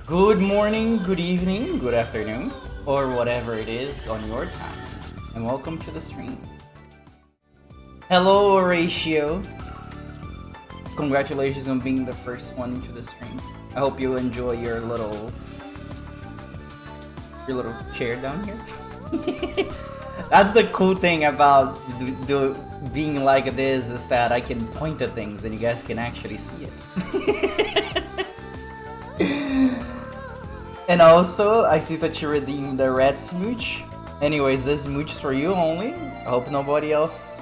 Good morning, good evening, good afternoon, or whatever it is on your time, and welcome to the stream. Hello, Horatio. Congratulations on being the first one into the stream. I hope you enjoy your little chair down here. That's the cool thing about being like this is that I can point at things and you guys can actually see it. And also, I see that you redeemed the red smooch. Anyways, this smooch is for you only. I hope nobody else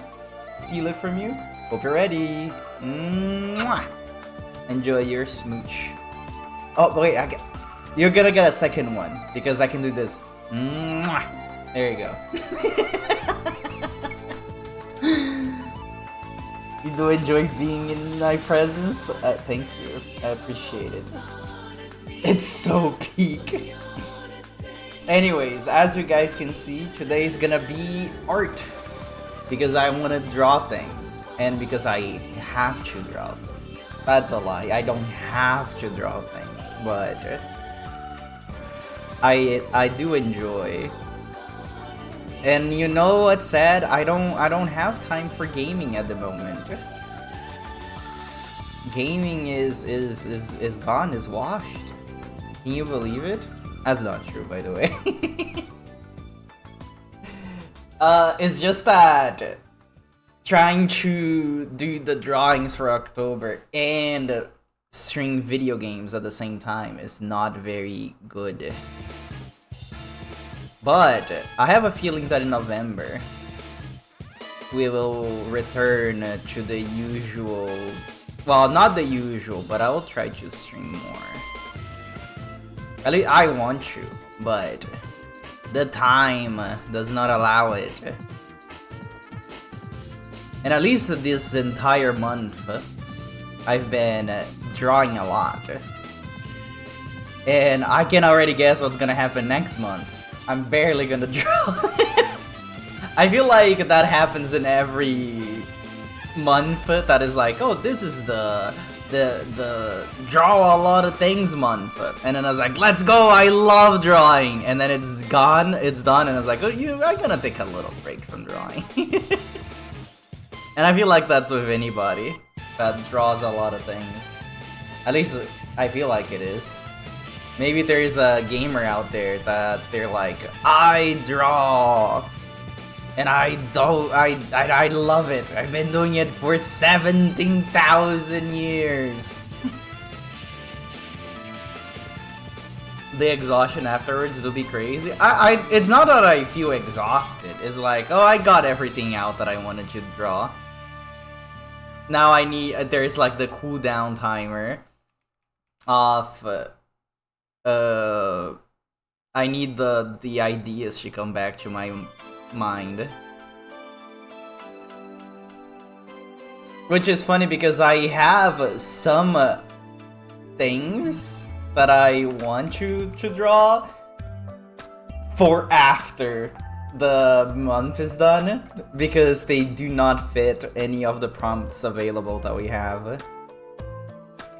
steal it from you. Hope you're ready. Mwah! Enjoy your smooch. Oh, wait, you're gonna get a second one because I can do this. Mwah! There you go. You do enjoy being in my presence? Thank you. I appreciate it. It's so peak. Anyways, as you guys can see, today is gonna be art. Because I want to draw things. And because I have to draw things. That's a lie. I don't have to draw things. But I do enjoy. And you know what's sad? I don't have time for gaming at the moment. Gaming is gone, is washed. Can you believe it? That's not true, by the way. It's just that trying to do the drawings for October and stream video games at the same time is not very good. But I have a feeling that in November we will return to the usual. Well, not the usual, but I will try to stream more. At least I want to, but the time does not allow it. And at least this entire month, I've been drawing a lot. And I can already guess what's gonna happen next month. I'm barely gonna draw. I feel like that happens in every month that is like, oh, this is the draw a lot of things month, and then I was like, let's go, I love drawing, and then it's gone, it's done, and I was like, oh, I'm gonna take a little break from drawing. And I feel like that's with anybody that draws a lot of things. At least I feel like it is. Maybe there's a gamer out there that they're like, I draw and I love it. I've been doing it for 17,000 years. The exhaustion afterwards will be crazy. It's not that I feel exhausted. It's like, oh, I got everything out that I wanted to draw. Now I need, there's like the cooldown timer of, I need the ideas to come back to my mind. Which is funny because I have some things that I want to draw for after the month is done because they do not fit any of the prompts available that we have.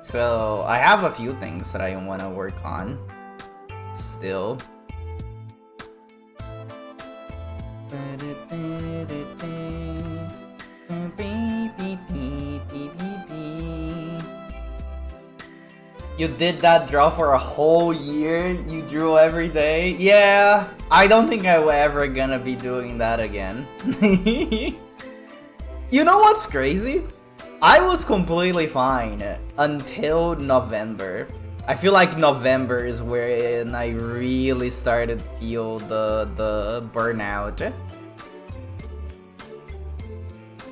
So I have a few things that I want to work on still. You did that draw for a whole year? You drew every day? Yeah, I don't think I'm ever gonna be doing that again. You know what's crazy? I was completely fine until November. I feel like November is when I really started to feel the burnout.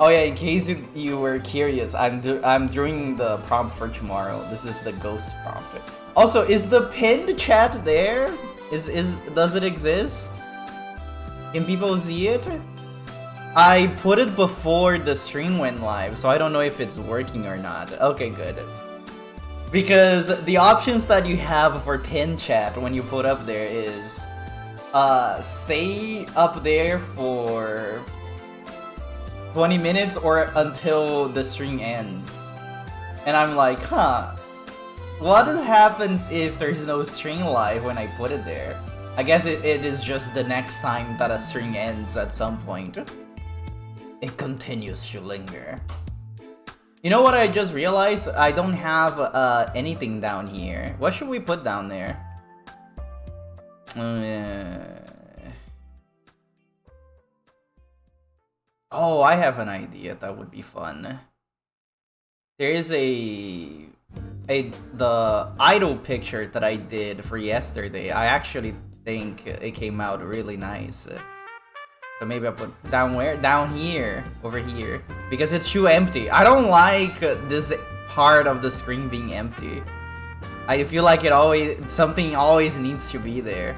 Oh yeah, in case you were curious, I'm doing the prompt for tomorrow. This is the ghost prompt. Also, is the pinned chat there? Does it exist? Can people see it? I put it before the stream went live, so I don't know if it's working or not. Okay, good. Because the options that you have for pin chat when you put up there is stay up there for 20 minutes or until the stream ends. And I'm like, huh. What happens if there's no string live when I put it there? I guess it is just the next time that a string ends at some point. It continues to linger. You know what I just realized? I don't have anything down here. What should we put down there? Oh, I have an idea. That would be fun. There is the idol picture that I did for yesterday. I actually think it came out really nice. So maybe I put down where? Down here, over here, because it's too empty. I don't like this part of the screen being empty. I feel like something always needs to be there.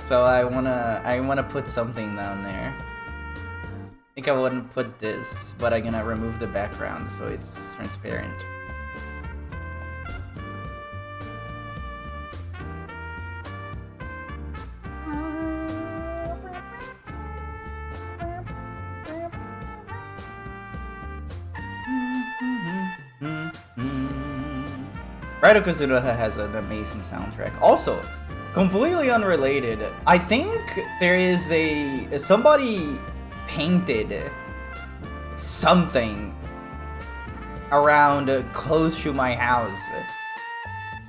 So I wanna put something down there. I think I wouldn't put this, but I'm gonna remove the background so it's transparent. Raito Kazunoha has an amazing soundtrack. Also, completely unrelated, I think there is somebody painted something around close to my house,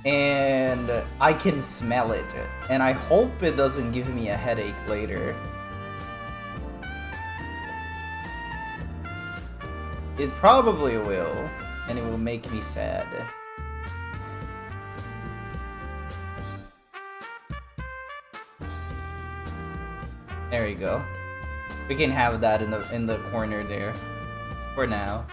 and I can smell it, and I hope it doesn't give me a headache later. It probably will, and it will make me sad. There you go. We can have that in the corner there for now.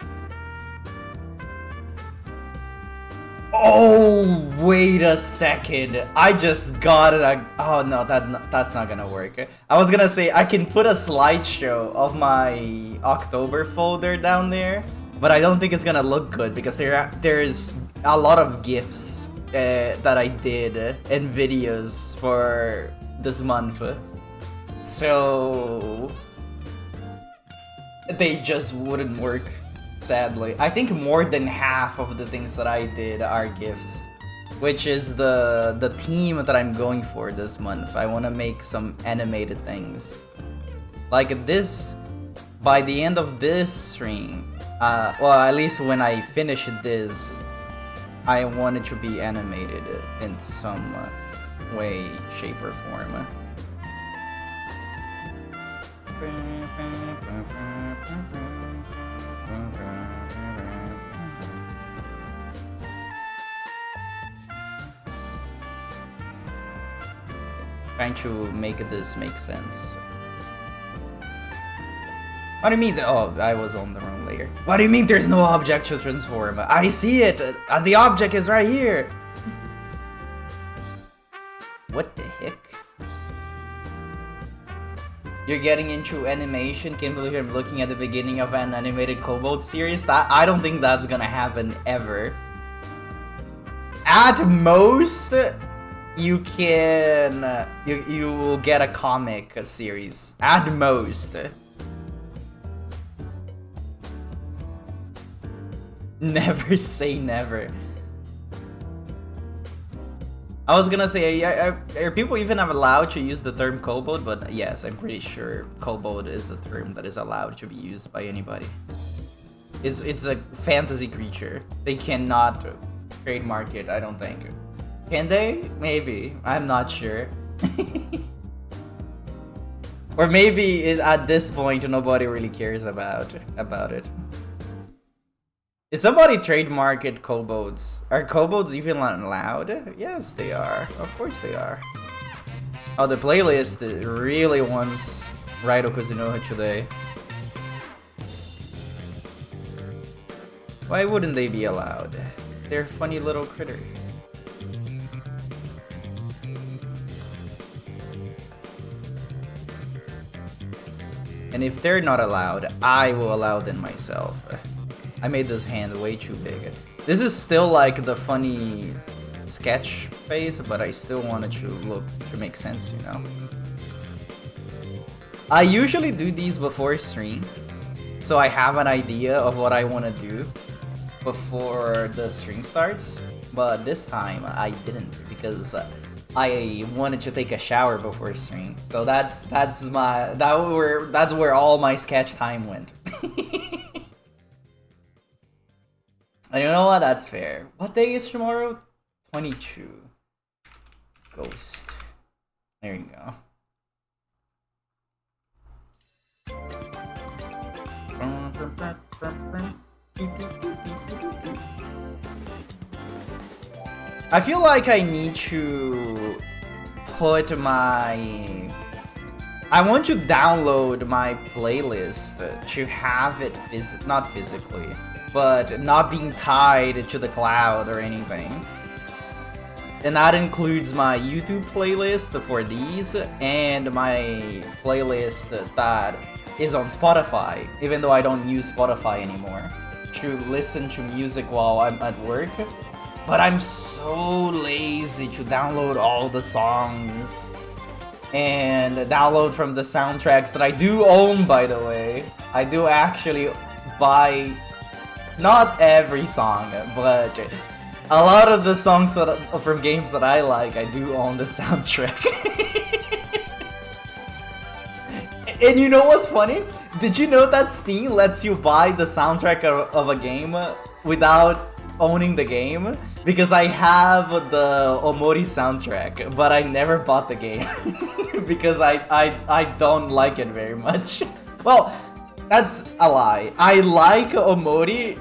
Oh, wait a second. I just got it. Oh no, that's not gonna work. I was gonna say I can put a slideshow of my October folder down there, but I don't think it's gonna look good because there's a lot of GIFs that I did and videos for this month. So they just wouldn't work, sadly. I think more than half of the things that I did are GIFs, which is the theme that I'm going for this month. I want to make some animated things. Like this, by the end of this stream, well, at least when I finish this, I want it to be animated in some way, shape, or form. Trying to make this make sense. What do you mean? Oh, I was on the wrong layer. What do you mean there's no object to transform? I see it! The object is right here! What the heck? You're getting into animation? Can't believe I'm looking at the beginning of an animated Kobold series? I don't think that's gonna happen ever. At most, you can... you will get a comic series. At most. Never say never. I was gonna say, are people even allowed to use the term kobold? But yes, I'm pretty sure kobold is a term that is allowed to be used by anybody. It's a fantasy creature. They cannot trademark it, I don't think. Can they? Maybe. I'm not sure. Or maybe at this point nobody really cares about it. Is somebody trademarked kobolds? Are kobolds even allowed? Yes, they are. Of course they are. Oh, the playlist really wants Raito Kuzunoha today. Why wouldn't they be allowed? They're funny little critters. And if they're not allowed, I will allow them myself. I made this hand way too big. This is still like the funny sketch phase, but I still want it to make sense, you know? I usually do these before stream, so I have an idea of what I want to do before the stream starts. but this time I didn't because I wanted to take a shower before stream. So that's where all my sketch time went. And you know what? That's fair. What day is tomorrow? 22. Ghost. There you go. I feel like I need to put my... I want to download my playlist to have it not physically, but not being tied to the cloud or anything. And that includes my YouTube playlist for these and my playlist that is on Spotify, even though I don't use Spotify anymore, to listen to music while I'm at work. But I'm so lazy to download all the songs and download from the soundtracks that I do own, by the way. I do actually buy not every song, but a lot of the songs that from games that I like, I do own the soundtrack. And you know what's funny? Did you know that Steam lets you buy the soundtrack of a game without owning the game? Because I have the Omori soundtrack, but I never bought the game. Because I don't like it very much. Well, that's a lie. I like Omori,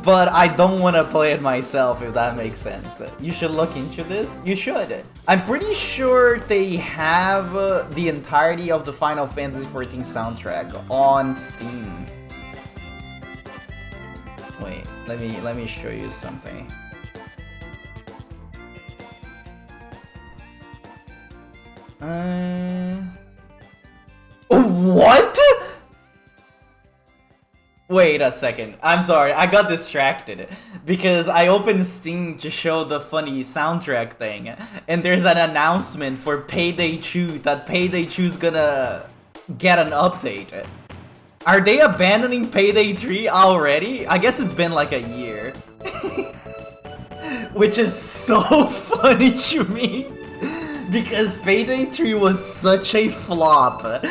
but I don't want to play it myself, if that makes sense. You should look into this. You should. I'm pretty sure they have the entirety of the Final Fantasy XIV soundtrack on Steam. Wait, let me show you something. What? Wait a second. I'm sorry, I got distracted because I opened Steam to show the funny soundtrack thing, and there's an announcement for Payday 2 that Payday 2's gonna get an update. Are they abandoning Payday 3 already? I guess it's been like a year. Which is so funny to me because Payday 3 was such a flop.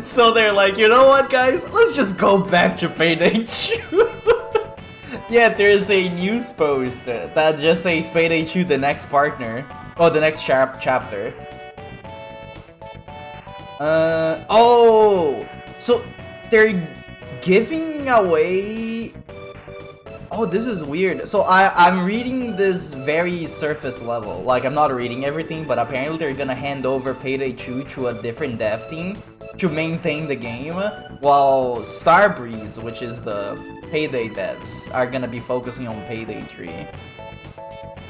So they're like, you know what, guys? Let's just go back to Payday 2. Yeah, there's a news post that just says Payday 2, the next partner. Oh, the next chapter. Oh, so they're giving away... Oh, this is weird. So I'm reading this very surface level. Like, I'm not reading everything, but apparently they're gonna hand over Payday 2 to a different dev team to maintain the game, while Starbreeze, which is the Payday devs, are gonna be focusing on Payday 3.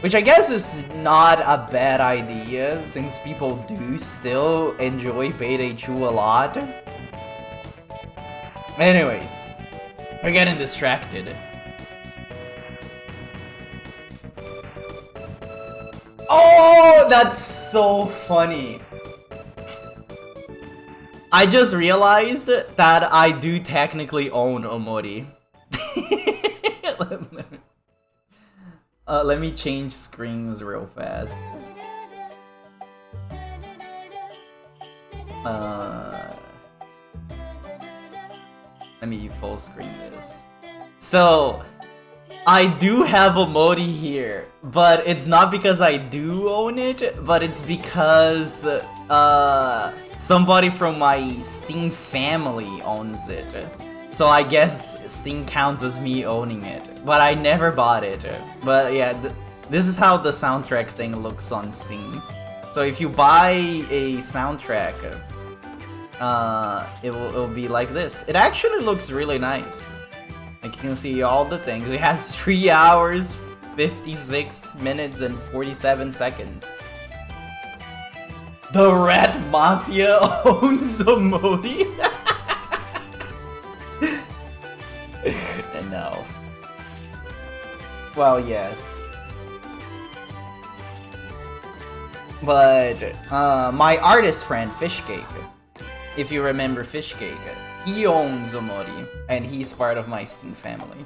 Which I guess is not a bad idea, since people do still enjoy Payday 2 a lot. Anyways, we're getting distracted. Oh, that's so funny. I just realized that I do technically own Omori. Let me change screens real fast. Let me full screen this. So, I do have Omori here, but it's not because I do own it, but it's because somebody from my Steam family owns it. So I guess Steam counts as me owning it, but I never bought it. But yeah, this is how the soundtrack thing looks on Steam. So if you buy a soundtrack, it will be like this. It actually looks really nice. Like, you can see all the things. It has 3 hours, 56 minutes, and 47 seconds. The Rat Mafia owns Omori? No. Well, yes. But, my artist friend, Fishcake, if you remember Fishcake, he owns Omori, and he's part of my Steam family.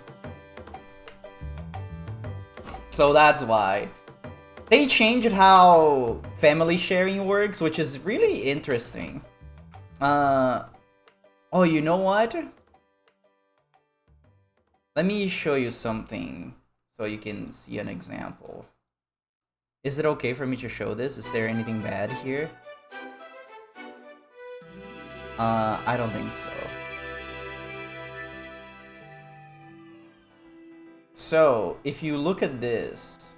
So that's why. They changed how family sharing works, which is really interesting. Oh, you know what? Let me show you something so you can see an example. Is it okay for me to show this? Is there anything bad here? I don't think so. So, if you look at this,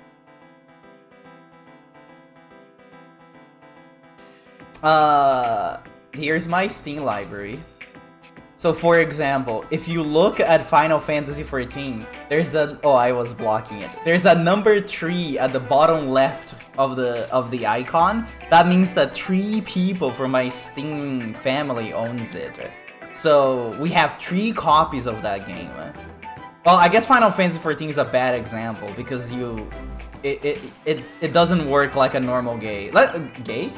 here's my Steam library. So for example, if you look at Final Fantasy XIV, there's a I was blocking it. There's a number 3 at the bottom left of the icon. That means that 3 people from my Steam family owns it. So we have 3 copies of that game. Well, I guess Final Fantasy XIV is a bad example because it doesn't work like a normal game. Gay?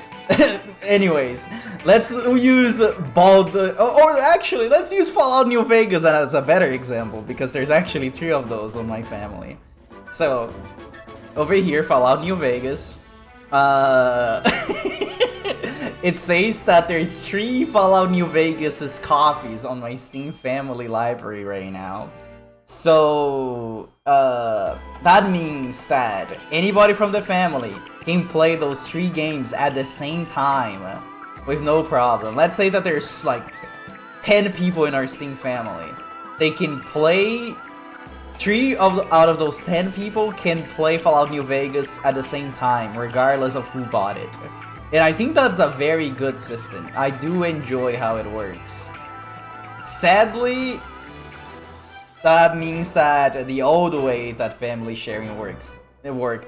Anyways, let's use or actually, let's use Fallout New Vegas as a better example because there's actually 3 of those on my family. So, over here, Fallout New Vegas. It says that there's 3 Fallout New Vegas' copies on my Steam family library right now. So, that means that anybody from the family can play those 3 games at the same time with no problem. Let's say that there's like 10 people in our Steam family. They can play 3 out of those 10 people can play Fallout New Vegas at the same time, regardless of who bought it. And I think that's a very good system. I do enjoy how it works. Sadly, that means that the old way that family sharing worked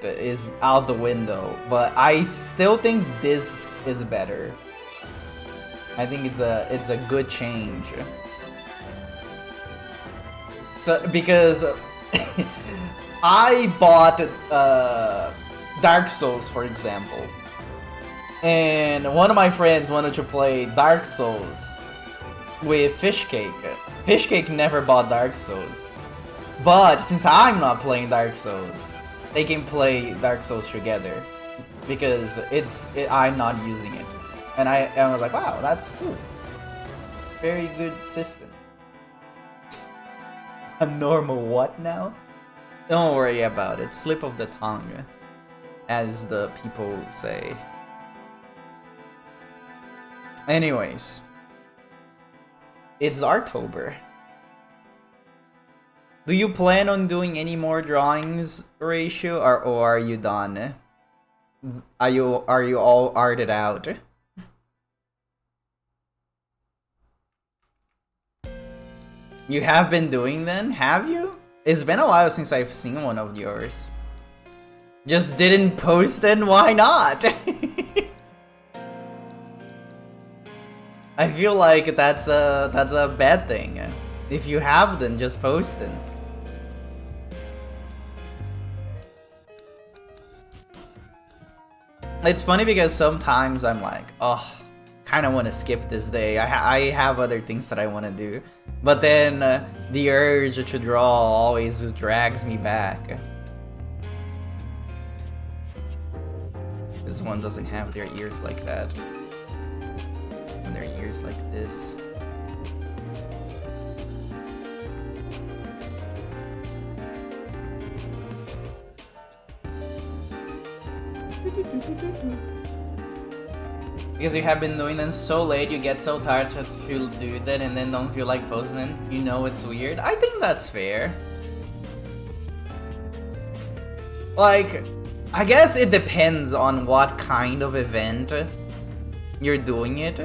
is out the window, but I still think this is better. I think it's a good change. So because I bought Dark Souls, for example, and one of my friends wanted to play Dark Souls with Fishcake. Fishcake never bought Dark Souls, but since I'm not playing Dark Souls, they can play Dark Souls together because I'm not using it, and I was like, wow, that's cool. Very good system. A normal what now? Don't worry about it. Slip of the tongue, as the people say. Anyways, it's Artober. Do you plan on doing any more drawings, Ratio, or are you done? Are you all arted out? You have been doing them, have you? It's been a while since I've seen one of yours. Just didn't post it, why not? I feel like that's a bad thing. If you have them, just post them. It's funny because sometimes I'm like, oh, kind of want to skip this day. I have other things that I want to do. But then the urge to draw always drags me back. This one doesn't have their ears like that. And their ears like this. Because you have been doing them so late, you get so tired to do that and then don't feel like posting them. You know it's weird. I think that's fair. Like, I guess it depends on what kind of event you're doing it.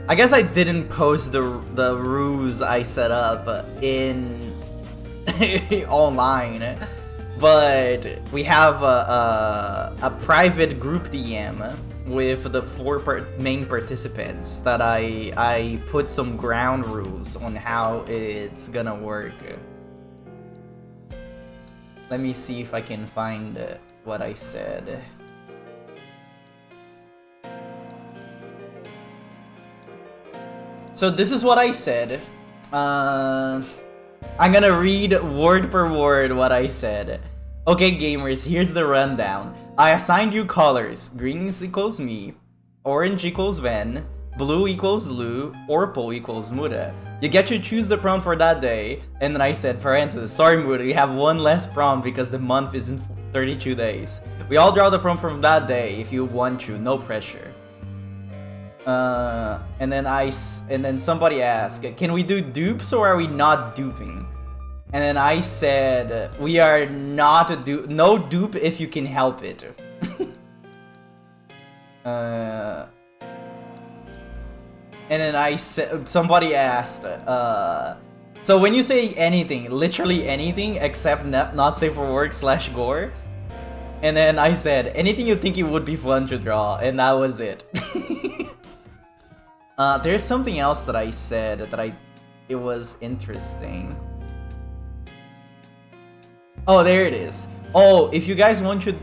I guess I didn't post the ruse I set up in online. But we have a private group DM with the 4 main participants that I put some ground rules on how it's gonna work. Let me see if I can find what I said. So this is what I said. I'm gonna read word per word what I said. Okay, gamers, here's the rundown. I assigned you colors. Green equals me, orange equals Ven, blue equals Lu, purple equals Muda. You get to choose the prompt for that day, and then I said, parenthesis, sorry Muda, you have one less prompt because the month is in 32 days. We all draw the prompt from that day if you want to, no pressure. And then somebody asked, can we do dupes or are we not duping? And then I said, we are not a dupe, no dupe if you can help it. And then I said, somebody asked, so when you say anything, literally anything except not safe for work / gore, and then I said, anything you think it would be fun to draw, and that was it. There's something else that I said that it was interesting. Oh, there it is. Oh, if you guys want to,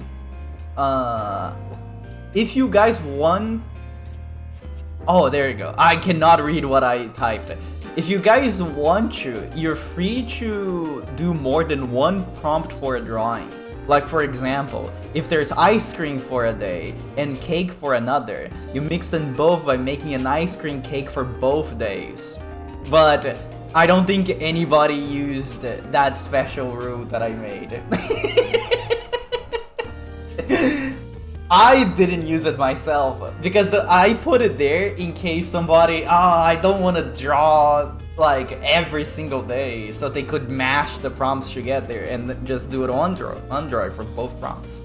oh, there you go. I cannot read what I typed. If you guys want to, you're free to do more than one prompt for a drawing. Like for example, if there's ice cream for a day and cake for another, you mix them both by making an ice cream cake for both days. But I don't think anybody used that special rule that I made. I didn't use it myself because I put it there in case somebody, I don't want to draw like every single day, so they could mash the prompts to get there and just do it on Android for both prompts.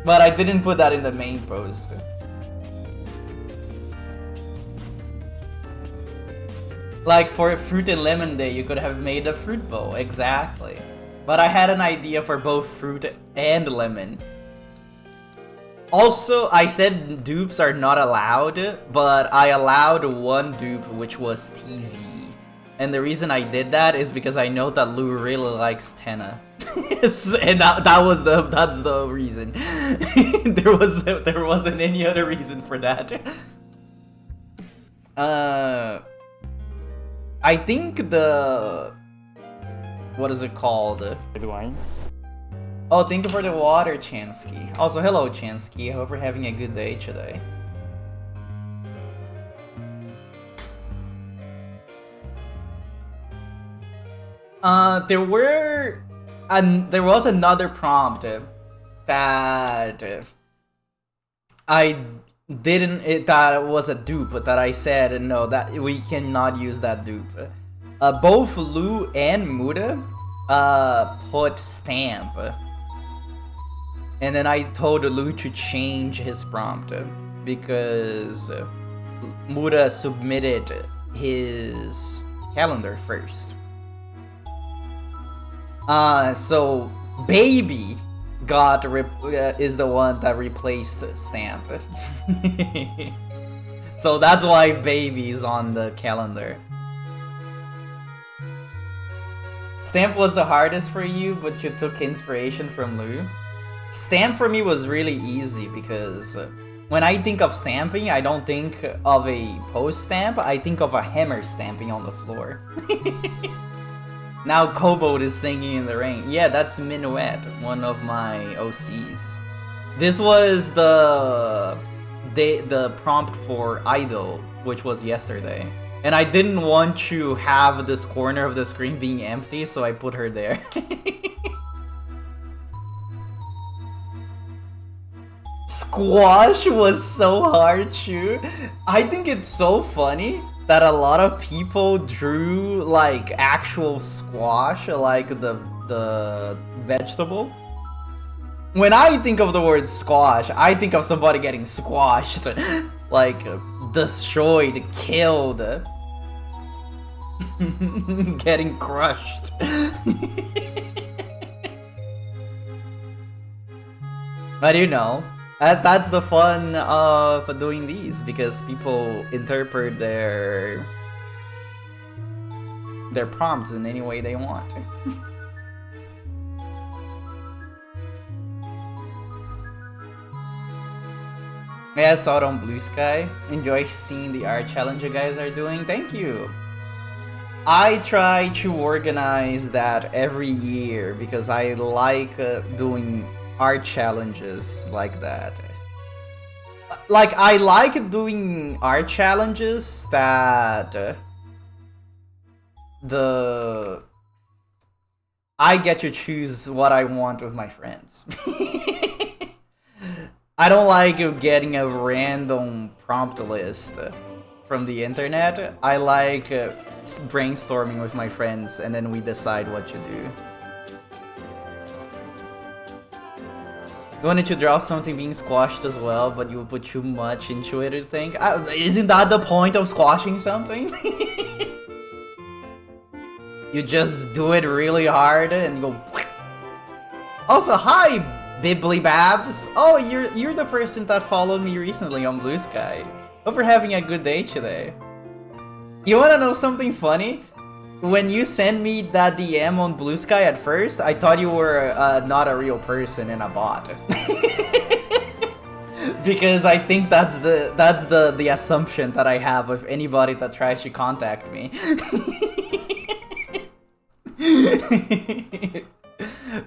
But I didn't put that in the main post. Like for Fruit and Lemon Day, you could have made a fruit bowl, exactly. But I had an idea for both fruit and lemon. Also, I said dupes are not allowed, but I allowed one dupe, which was TV. And the reason I did that is because I know that Lou really likes Tenna. And that's the reason. there wasn't any other reason for that. I think what is it called? Red wine. Oh, thank you for the water, Chansky. Also, hello, Chansky. I hope you're having a good day today. There was another prompt that I didn't, that was a dupe, but that I said no, that we cannot use that dupe. Both Lou and Muda put stamp, and then I told Lou to change his prompt because Muda submitted his calendar first. So Baby is the one that replaced Stamp. So that's why Baby's on the calendar. Stamp was the hardest for you, but you took inspiration from Lou. Stamp for me was really easy because when I think of stamping, I don't think of a post stamp, I think of a hammer stamping on the floor. Now Kobold is singing in the rain. Yeah, that's Minuet, one of my OCs. This was the prompt for Idol, which was yesterday. And I didn't want to have this corner of the screen being empty, so I put her there. Squash was so hard too. I think it's so funny that a lot of people drew like actual squash, like the vegetable. When I think of the word squash, I think of somebody getting squashed, like destroyed, killed, getting crushed. But you know, that's the fun of doing these, because people interpret their prompts in any way they want. Yeah, I saw it on Blue Sky. Enjoy seeing the art challenge you guys are doing. Thank you. I try to organize that every year because I like doing art challenges like that. Like, I like doing art challenges that I get to choose what I want with my friends. I don't like getting a random prompt list from the internet. I like brainstorming with my friends and then we decide what to do. You wanted to draw something being squashed as well, but you put too much into it, I think. Isn't that the point of squashing something? You just do it really hard and you go. Also, hi, Bibbly Babs. Oh, you're the person that followed me recently on Blue Sky. Hope you're having a good day today. You wanna know something funny? When you sent me that DM on Blue Sky at first, I thought you were not a real person and a bot. Because I think that's the assumption that I have with anybody that tries to contact me.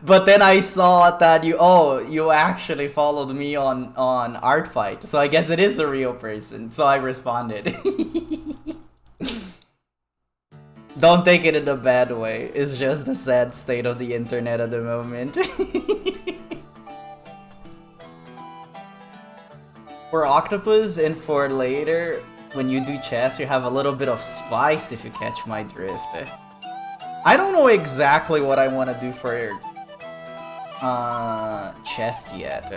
But then I saw that you actually followed me on Art Fight, so I guess it is a real person. So I responded. Don't take it in a bad way. It's just the sad state of the internet at the moment. For octopus and for later, when you do chess, you have a little bit of spice if you catch my drift. I don't know exactly what I want to do for chest yet.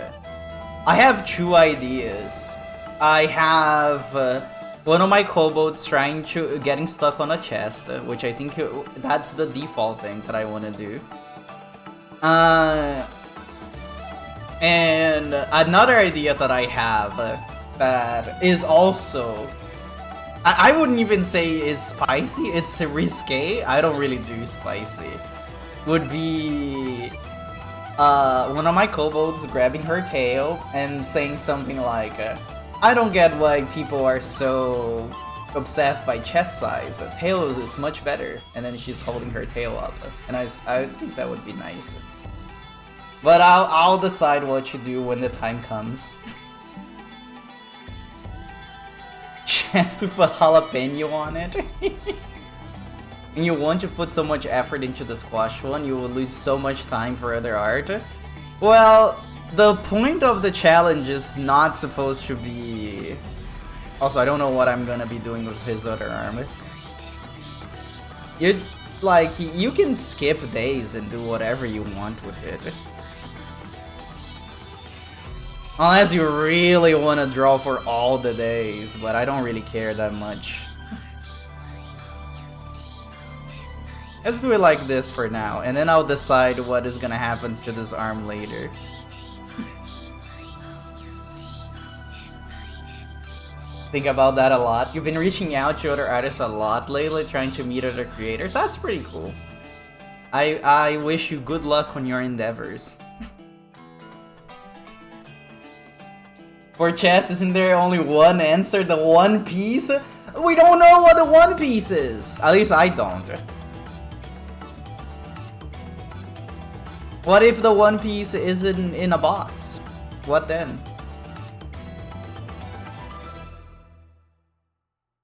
I have two ideas. I have one of my kobolds getting stuck on a chest, which I think that's the default thing that I want to do. And another idea that I have that is also, I wouldn't even say is spicy, it's risque. I don't really do spicy. Would be one of my kobolds grabbing her tail and saying something like, I don't get why people are so obsessed by chest size. A tail is much better. And then she's holding her tail up. And I think that would be nice. But I'll decide what to do when the time comes. Chest with a jalapeno on it. And you want to put so much effort into the squash one, you will lose so much time for other art. Well, the point of the challenge is not supposed to be... Also, I don't know what I'm gonna be doing with his other arm. You can skip days and do whatever you want with it. Unless you really want to draw for all the days, but I don't really care that much. Let's do it like this for now, and then I'll decide what is gonna happen to this arm later. Think about that a lot. You've been reaching out to other artists a lot lately, trying to meet other creators. That's pretty cool. I wish you good luck on your endeavors. For chess, isn't there only one answer? The One Piece? We don't know what the One Piece is! At least I don't. What if the One Piece isn't in a box? What then?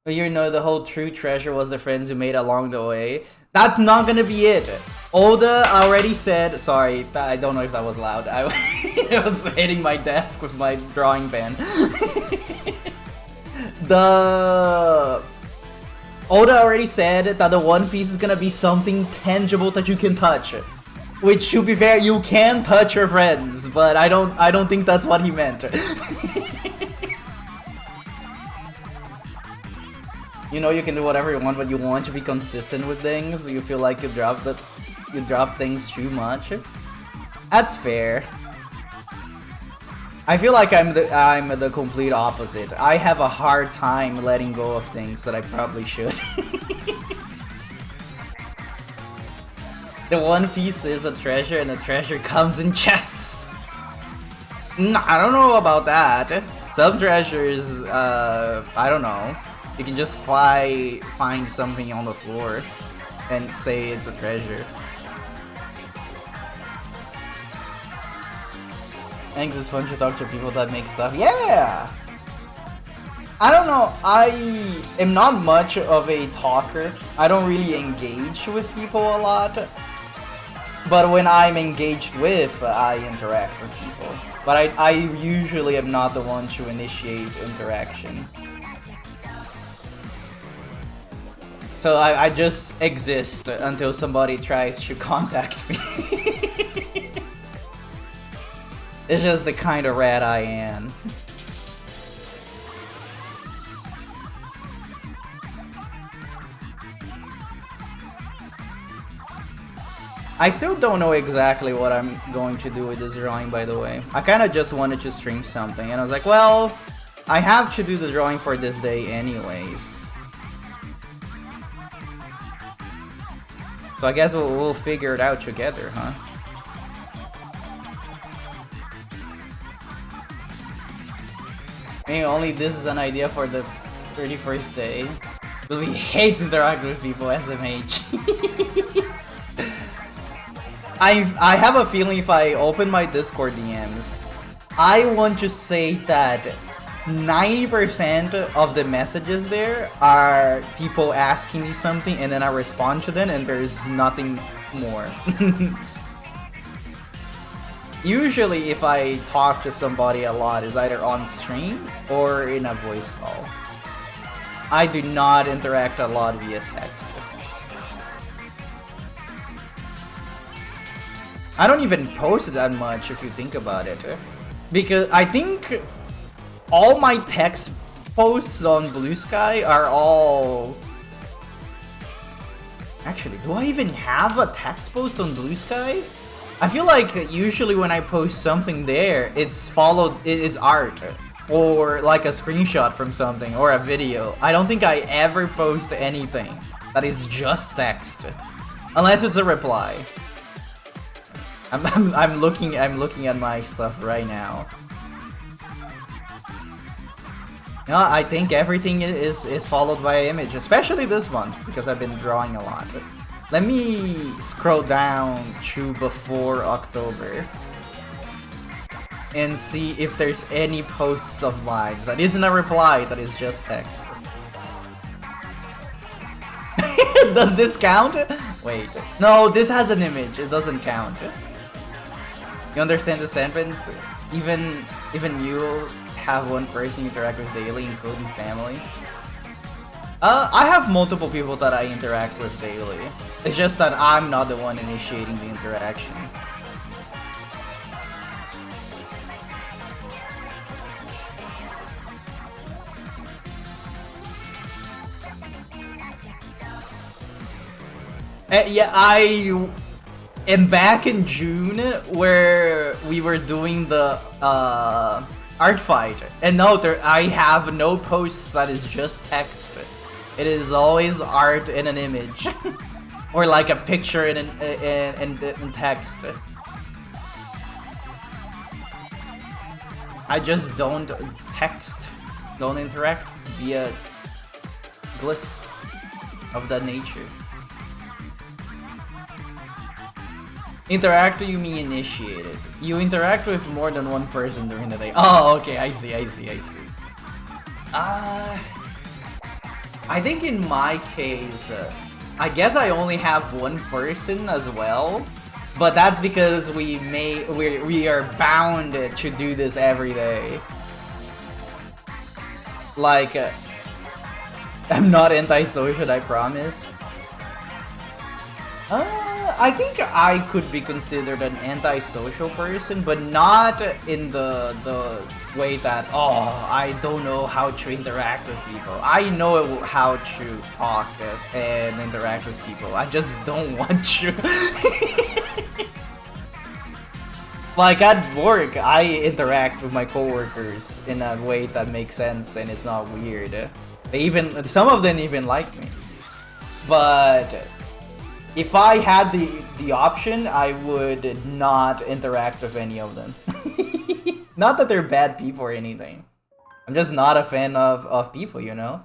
You know, the whole true treasure was the friends who made along the way. That's not gonna be it. Oda already said... Sorry, I don't know if that was loud. I was hitting my desk with my drawing pen. Oda already said that the One Piece is gonna be something tangible that you can touch. Which, to be fair, you can touch your friends, but I don't think that's what he meant. You know, you can do whatever you want, but you want to be consistent with things. You feel like you drop things too much. That's fair. I feel like I'm the complete opposite. I have a hard time letting go of things that I probably should. The One Piece is a treasure, and the treasure comes in chests. I don't know about that. Some treasures, I don't know. You can just find something on the floor and say it's a treasure. Thanks, it's fun to talk to people that make stuff. Yeah! I don't know, I am not much of a talker. I don't really engage with people a lot. But when I'm engaged with, I interact with people. But I usually am not the one to initiate interaction. So I just exist until somebody tries to contact me. It's just the kind of rat I am. I still don't know exactly what I'm going to do with this drawing, by the way. I kind of just wanted to string something, and I was like, well, I have to do the drawing for this day anyways. So I guess we'll figure it out together, huh? Maybe only this is an idea for the 31st day. But we hate interacting with people, SMH. I have a feeling if I open my Discord DMs, I want to say that 90% of the messages there are people asking me something and then I respond to them and there's nothing more. Usually if I talk to somebody a lot, it's either on stream or in a voice call. I do not interact a lot via text. I don't even post that much if you think about it. Because I think all my text posts on Blue Sky are all... Actually, do I even have a text post on Blue Sky? I feel like usually when I post something there, it's art. Or like a screenshot from something, or a video. I don't think I ever post anything that is just text. Unless it's a reply. I'm looking at my stuff right now. You know, I think everything is followed by an image, especially this month, because I've been drawing a lot. Let me scroll down to before October and see if there's any posts of mine that isn't a reply, that is just text. Does this count? Wait. No, this has an image. It doesn't count. You understand the sentiment? Even you have one person you interact with daily, including family. I have multiple people that I interact with daily. It's just that I'm not the one initiating the interaction. Yeah, I am back in June where we were doing the art fight. And no, I have no posts that is just text. It is always art in an image. Or like a picture in text. I just don't text, don't interact via glyphs of that nature. Interact, you mean initiated. You interact with more than one person during the day. Oh, okay, I see. I think in my case, I guess I only have one person as well. But that's because we are bound to do this every day. Like, I'm not antisocial, I promise. I think I could be considered an antisocial person, but not in the way that, oh, I don't know how to interact with people. I know how to talk and interact with people. I just don't want to. Like at work, I interact with my coworkers in a way that makes sense and it's not weird. Some of them even like me. But if I had the option, I would not interact with any of them. Not that they're bad people or anything. I'm just not a fan of people, you know?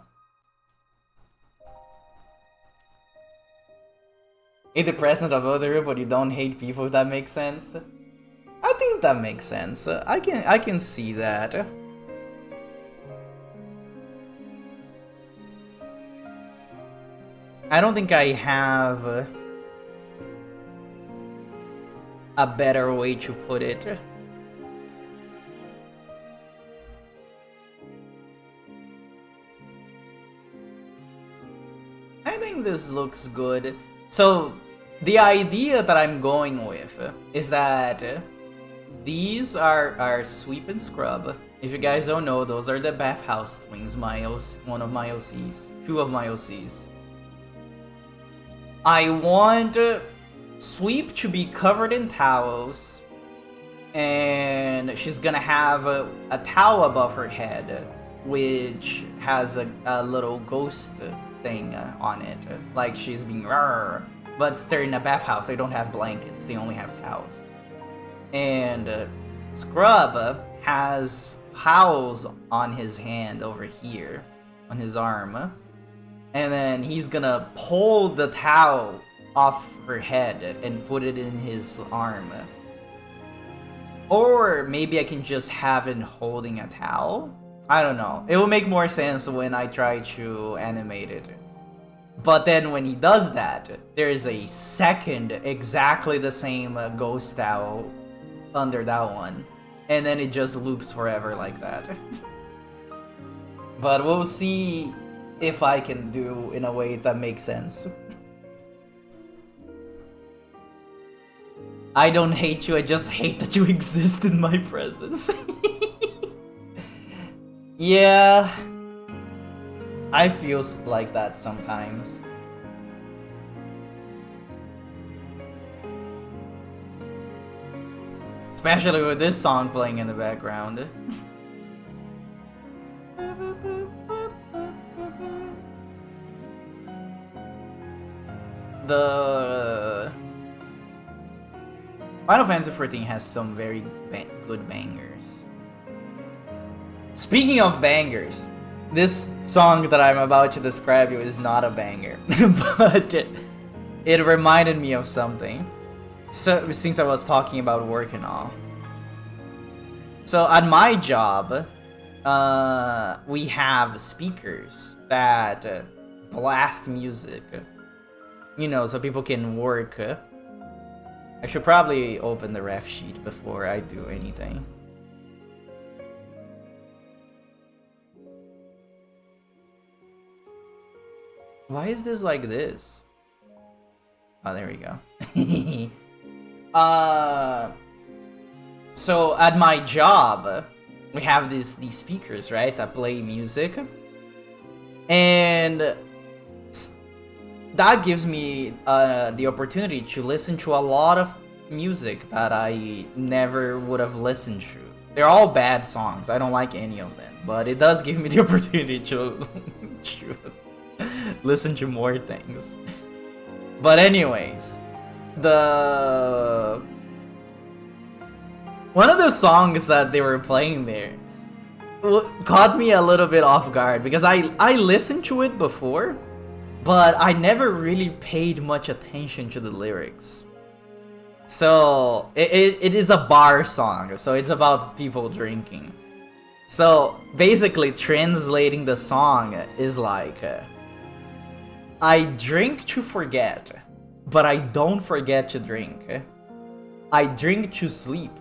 hate the presence of other, but you don't hate people, if that makes sense. I think that makes sense. I can see that. I don't think I have a better way to put it. I think this looks good. So, the idea that I'm going with is that these are Sweep and Scrub. If you guys don't know, those are the Bathhouse Twins, one of my OCs. Two of my OCs. I want Sweep to be covered in towels, and she's gonna have a towel above her head, which has a little ghost thing on it, like she's being rrr. But they're in a bathhouse, they don't have blankets, they only have towels. And Scrub has towels on his hand over here, on his arm. And then he's gonna pull the towel off her head and put it in his arm. Or maybe I can just have him holding a towel? I don't know. It will make more sense when I try to animate it. But then when he does that, there is a second exactly the same ghost towel under that one. And then it just loops forever like that. But we'll see if I can do in a way that makes sense. I don't hate you, I just hate that you exist in my presence. Yeah, I feel like that sometimes. Especially with this song playing in the background. The Final Fantasy XIV has some very good bangers. Speaking of bangers, this song that I'm about to describe you is not a banger, but it reminded me of something. So since I was talking about work and all. So at my job, we have speakers that blast music. You know, so people can work. I should probably open the ref sheet before I do anything. Why is this like this? Oh, there we go. So at my job, we have these speakers, right, that play music. And that gives me the opportunity to listen to a lot of music that I never would have listened to. They're all bad songs. I don't like any of them, but it does give me the opportunity to listen to more things. But anyways, one of the songs that they were playing there caught me a little bit off guard because I listened to it before, but I never really paid much attention to the lyrics. So it is a bar song, so it's about people drinking. So basically translating the song is like, I drink to forget, but I don't forget to drink. I drink to sleep,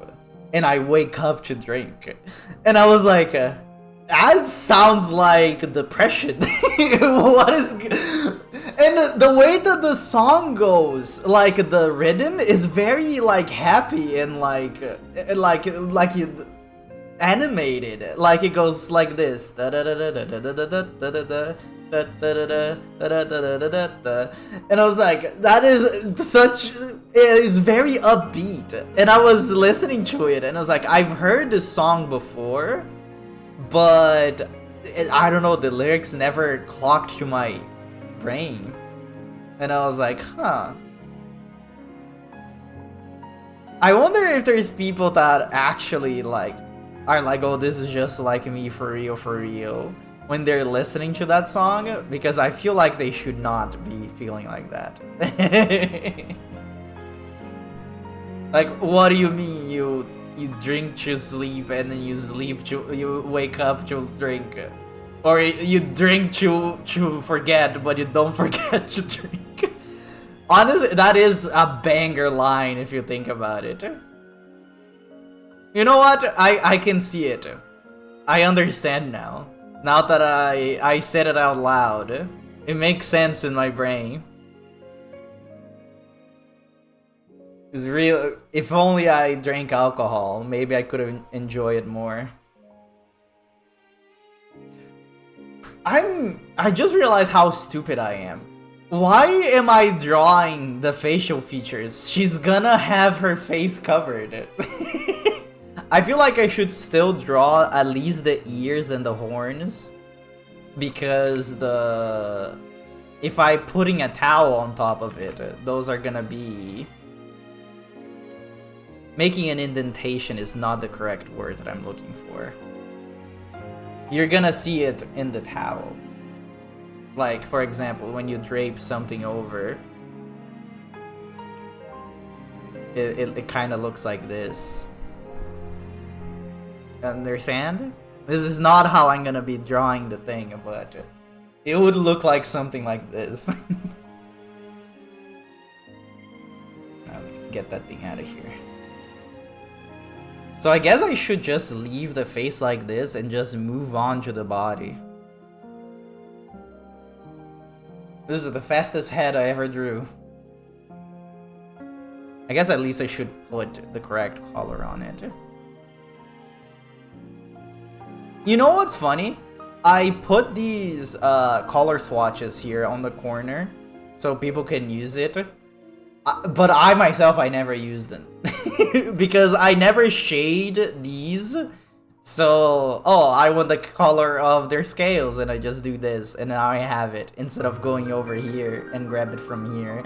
and I wake up to drink. And I was like, that sounds like depression. What is... And the way that the song goes, like the rhythm is very like happy and like you animated. Like it goes like this. And I was like, that is such... It's very upbeat. And I was listening to it and I was like, I've heard this song before, but I don't know, the lyrics never clocked to my brain. And I was like, huh. I wonder if there's people that actually like are like, oh, this is just like me for real, when they're listening to that song, because I feel like they should not be feeling like that. Like, what do you mean you drink to sleep and then you wake up to drink? Or you drink to forget, but you don't forget to drink. Honestly, that is a banger line if you think about it. You know what? I can see it. I understand now. Now that I said it out loud. It makes sense in my brain. It's real. If only I drank alcohol, maybe I could have enjoyed it more. I just realized how stupid I am. Why am I drawing the facial features? She's gonna have her face covered. I feel like I should still draw at least the ears and the horns, because if I putting a towel on top of it, those are gonna be... Making an indentation is not the correct word that I'm looking for. You're gonna see it in the towel. Like, for example, when you drape something over, it kind of looks like this. Understand? This is not how I'm gonna be drawing the thing, but it would look like something like this. Now, get that thing out of here. So I guess I should just leave the face like this and just move on to the body. This is the fastest head I ever drew. I guess at least I should put the correct color on it. You know what's funny? I put these color swatches here on the corner so people can use it. But I myself, I never use them. Because I never shade these. So, oh, I want the color of their scales and I just do this and now I have it instead of going over here and grab it from here.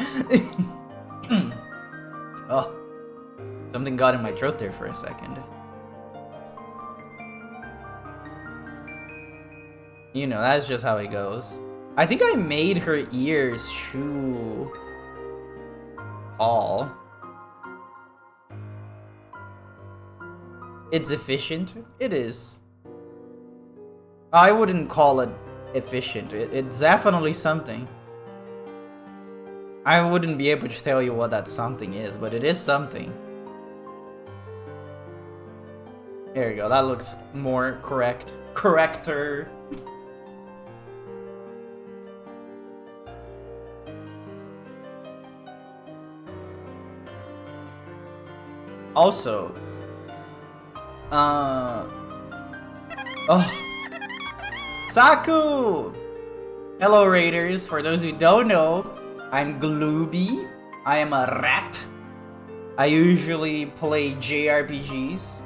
Oh, something got in my throat there for a second. You know, that's just how it goes. I think I made her ears too tall. It's efficient? It is. I wouldn't call it efficient. It's definitely something. I wouldn't be able to tell you what that something is, but it is something. There you go. That looks more correcter. Also, Saku! Hello, Raiders. For those who don't know, I'm Glooby. I am a rat. I usually play JRPGs.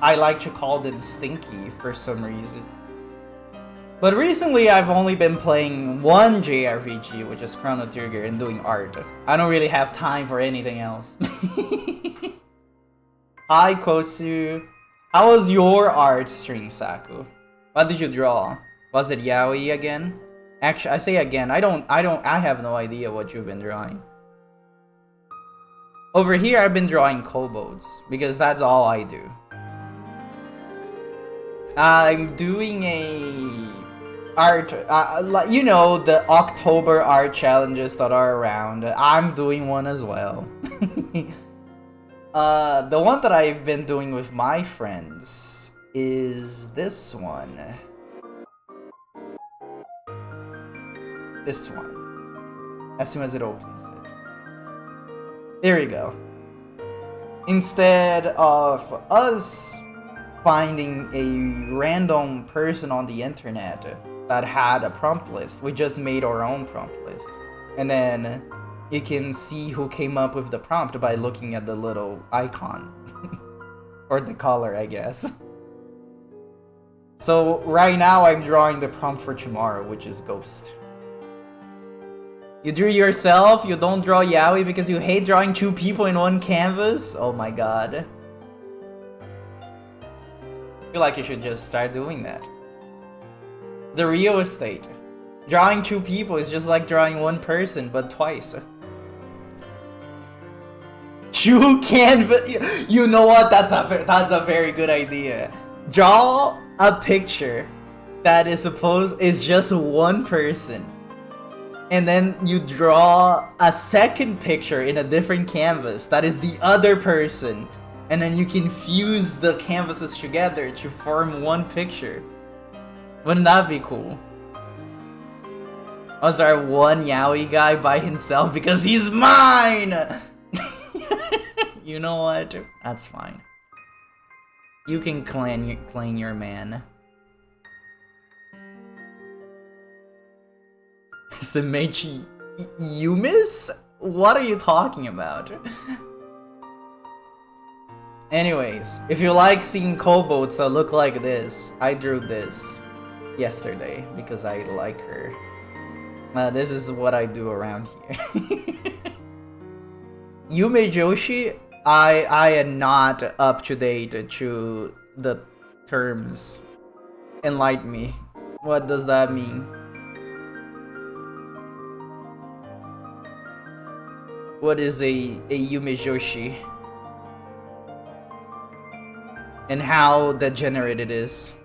I like to call them stinky for some reason. But recently, I've only been playing one JRPG, which is Chrono Trigger, and doing art. I don't really have time for anything else. Hi, Kosu. How was your art stream, Saku? What did you draw? Was it yaoi again? Actually, I say again. I have no idea what you've been drawing. Over here, I've been drawing kobolds because that's all I do. I'm doing a art, you know, the October art challenges that are around. I'm doing one as well. The one that I've been doing with my friends is this one. This one. As soon as it opens it. There you go. Instead of us finding a random person on the internet that had a prompt list, we just made our own prompt list. And then you can see who came up with the prompt by looking at the little icon. Or the color, I guess. So right now I'm drawing the prompt for tomorrow, which is Ghost. You drew yourself? You don't draw yaoi because you hate drawing two people in one canvas? Oh my god. I feel like you should just start doing that. The real estate. Drawing 2 people is just like drawing 1 person, but twice. 2 canvas. You know what? That's a very good idea. Draw a picture that is just 1 person, and then you draw a second picture in a different canvas that is the other person, and then you can fuse the canvases together to form 1 picture. Wouldn't that be cool? Was there 1 yaoi guy by himself because he's mine? You know what? That's fine. You can claim your man. Semechi Yumis? What are you talking about? Anyways, if you like seeing kobolds that look like this, I drew this yesterday because I like her. This is what I do around here. Yume Joshi, I am not up to date to the terms. Enlighten me. What does that mean? What is a Yume Joshi? And how degenerate it is.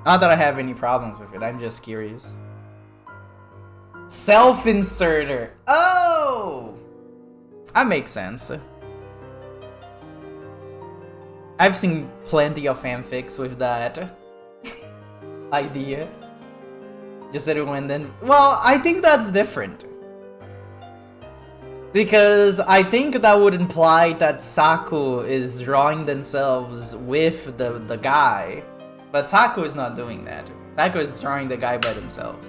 Not that I have any problems with it, I'm just curious. Self-inserter. Oh! That makes sense. I've seen plenty of fanfics with that idea. Just everyone then. Well, I think that's different. Because I think that would imply that Saku is drawing themselves with the guy. But Saku is not doing that. Saku is drawing the guy by themselves.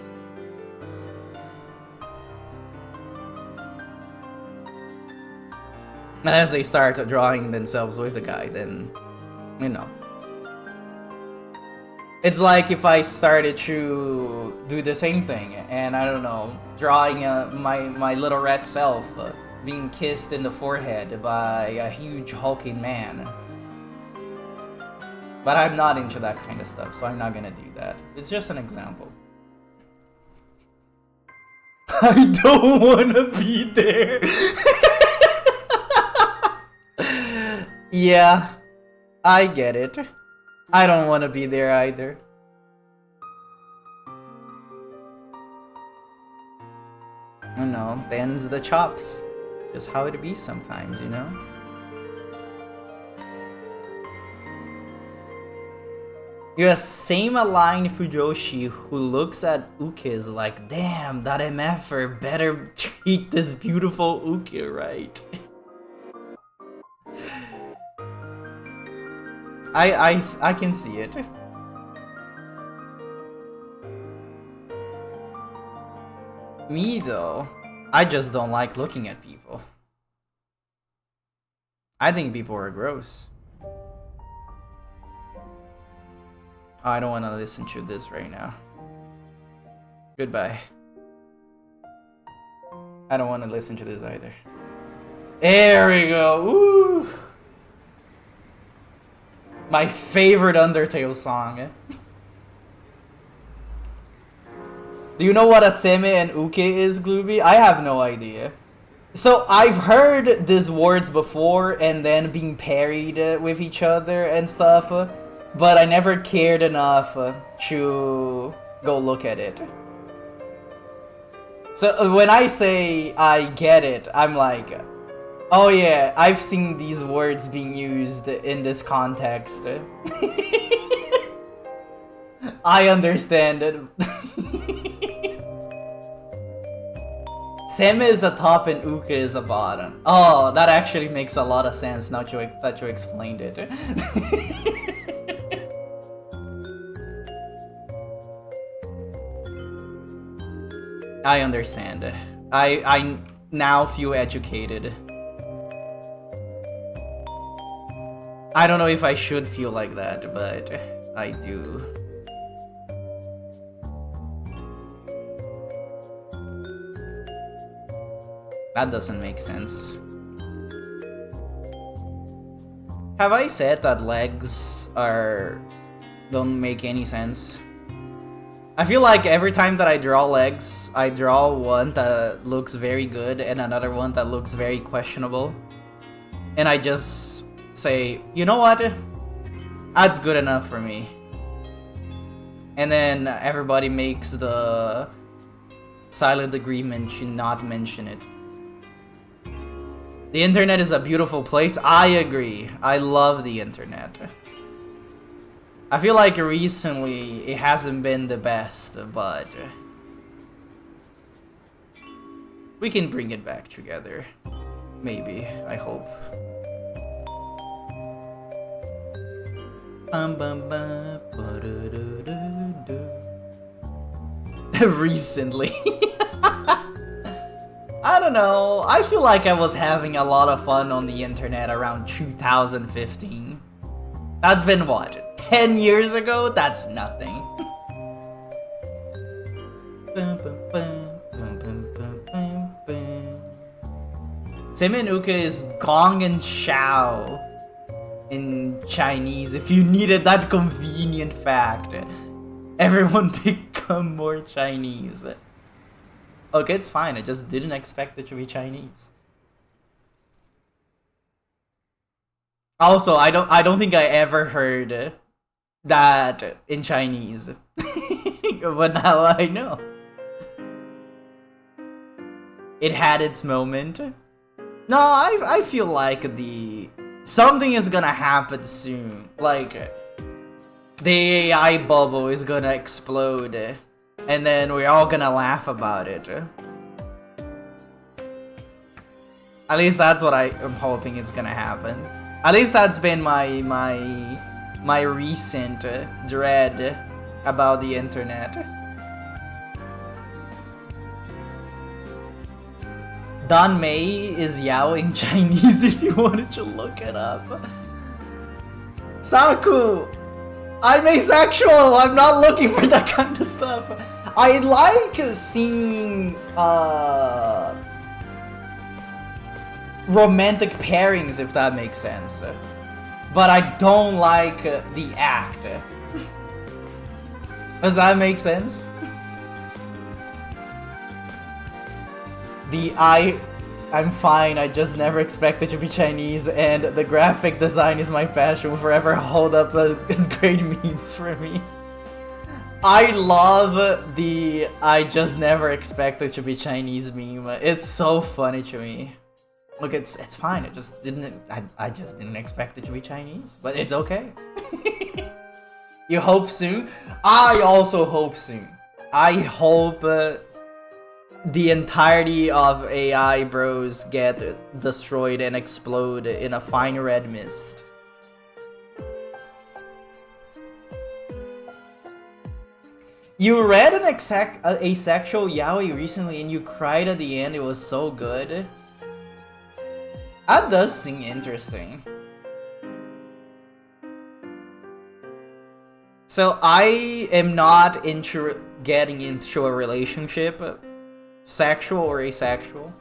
And as they start drawing themselves with the guy, then, you know. It's like if I started to do the same thing, and I don't know, drawing my little red self being kissed in the forehead by a huge hulking man. But I'm not into that kind of stuff, so I'm not gonna do that. It's just an example. I don't wanna be there. Yeah, I get it. I don't wanna be there either. You know, them's the chops. Just how it be sometimes, you know? You're a same aligned Fujoshi who looks at Ukes like, damn, that MFer better treat this beautiful Uke right. I can see it. Me though, I just don't like looking at people. I think people are gross. I don't want to listen to this right now. Goodbye. I don't want to listen to this either. There we go. Woo! My favorite Undertale song. Do you know what a Seme and Uke is, Glooby? I have no idea. So I've heard these words before and then being parried with each other and stuff, but I never cared enough to go look at it. So when I say I get it, I'm like, oh yeah, I've seen these words being used in this context. I understand it. Seme is a top and Uke is a bottom. Oh, that actually makes a lot of sense now that you explained it. I understand. I now feel educated. I don't know if I should feel like that, but I do. That doesn't make sense. Have I said that legs don't make any sense? I feel like every time that I draw legs, I draw one that looks very good and another one that looks very questionable. And I just say, you know what? That's good enough for me. And then everybody makes the silent agreement to not mention it. The internet is a beautiful place. I agree. I love the internet. I feel like recently it hasn't been the best, but we can bring it back together. Maybe, I hope. Recently. I don't know. I feel like I was having a lot of fun on the internet around 2015. That's been what? 10 years ago? That's nothing. Semenuka is Gong and Shao in Chinese, if you needed that convenient fact. Everyone become more Chinese. Okay, it's fine. I just didn't expect it to be Chinese. Also, I don't think I ever heard that in Chinese. But now I know. It had its moment. No, I feel like something is gonna happen soon. Like the AI bubble is gonna explode. And then we're all gonna laugh about it. At least that's what I'm hoping is gonna happen. At least that's been my recent dread about the internet. Dan Mei is Yao in Chinese if you wanted to look it up. Saku! I'm asexual! I'm not looking for that kind of stuff. I like seeing romantic pairings, if that makes sense. But I don't like the act. Does that make sense? I'm fine, I just never expected to be Chinese, and the graphic design is my passion, will forever hold up as great memes for me. I love the I just never expected to be Chinese meme. It's so funny to me. Look, it's fine, I just didn't expect it to be Chinese, but it's okay. You hope soon? I also hope soon. I hope the entirety of AI bros get destroyed and explode in a fine red mist. You read an asexual yaoi recently and you cried at the end, it was so good. That does seem interesting. So I am not getting into a relationship. Sexual or asexual.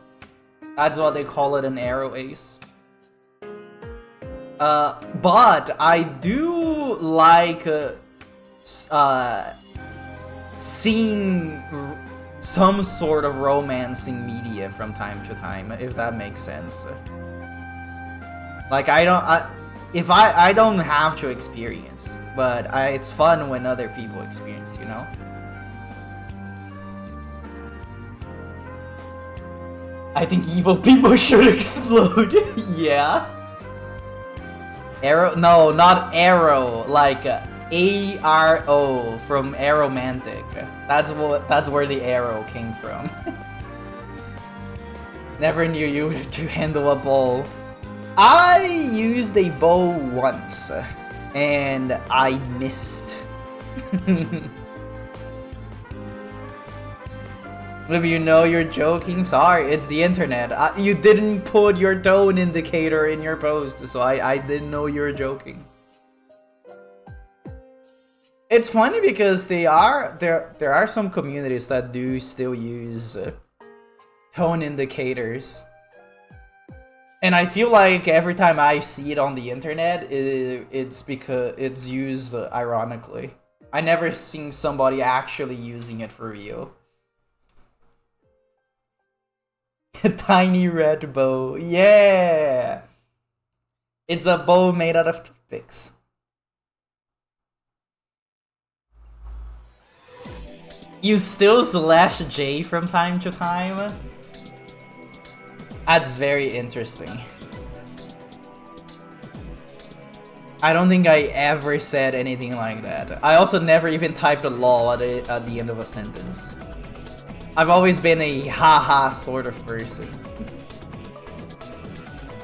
That's what they call it, an arrow ace. But I do like seeing some sort of romancing media from time to time, if that makes sense. Like I don't have to experience, but it's fun when other people experience, you know? I think evil people should explode. Yeah. Arrow? No, not arrow. Like ARO from aromantic. That's where the arrow came from. Never knew you to handle a bow. I used a bow once, and I missed. If you know you're joking, sorry, it's the internet. You didn't put your tone indicator in your post, so I didn't know you were joking. It's funny because there are some communities that do still use tone indicators. And I feel like every time I see it on the internet, it's because it's used ironically. I never seen somebody actually using it for real. A tiny red bow. Yeah! It's a bow made out of toothpicks. You still slash J from time to time? That's very interesting. I don't think I ever said anything like that. I also never even typed a lol at the end of a sentence. I've always been a haha sort of person.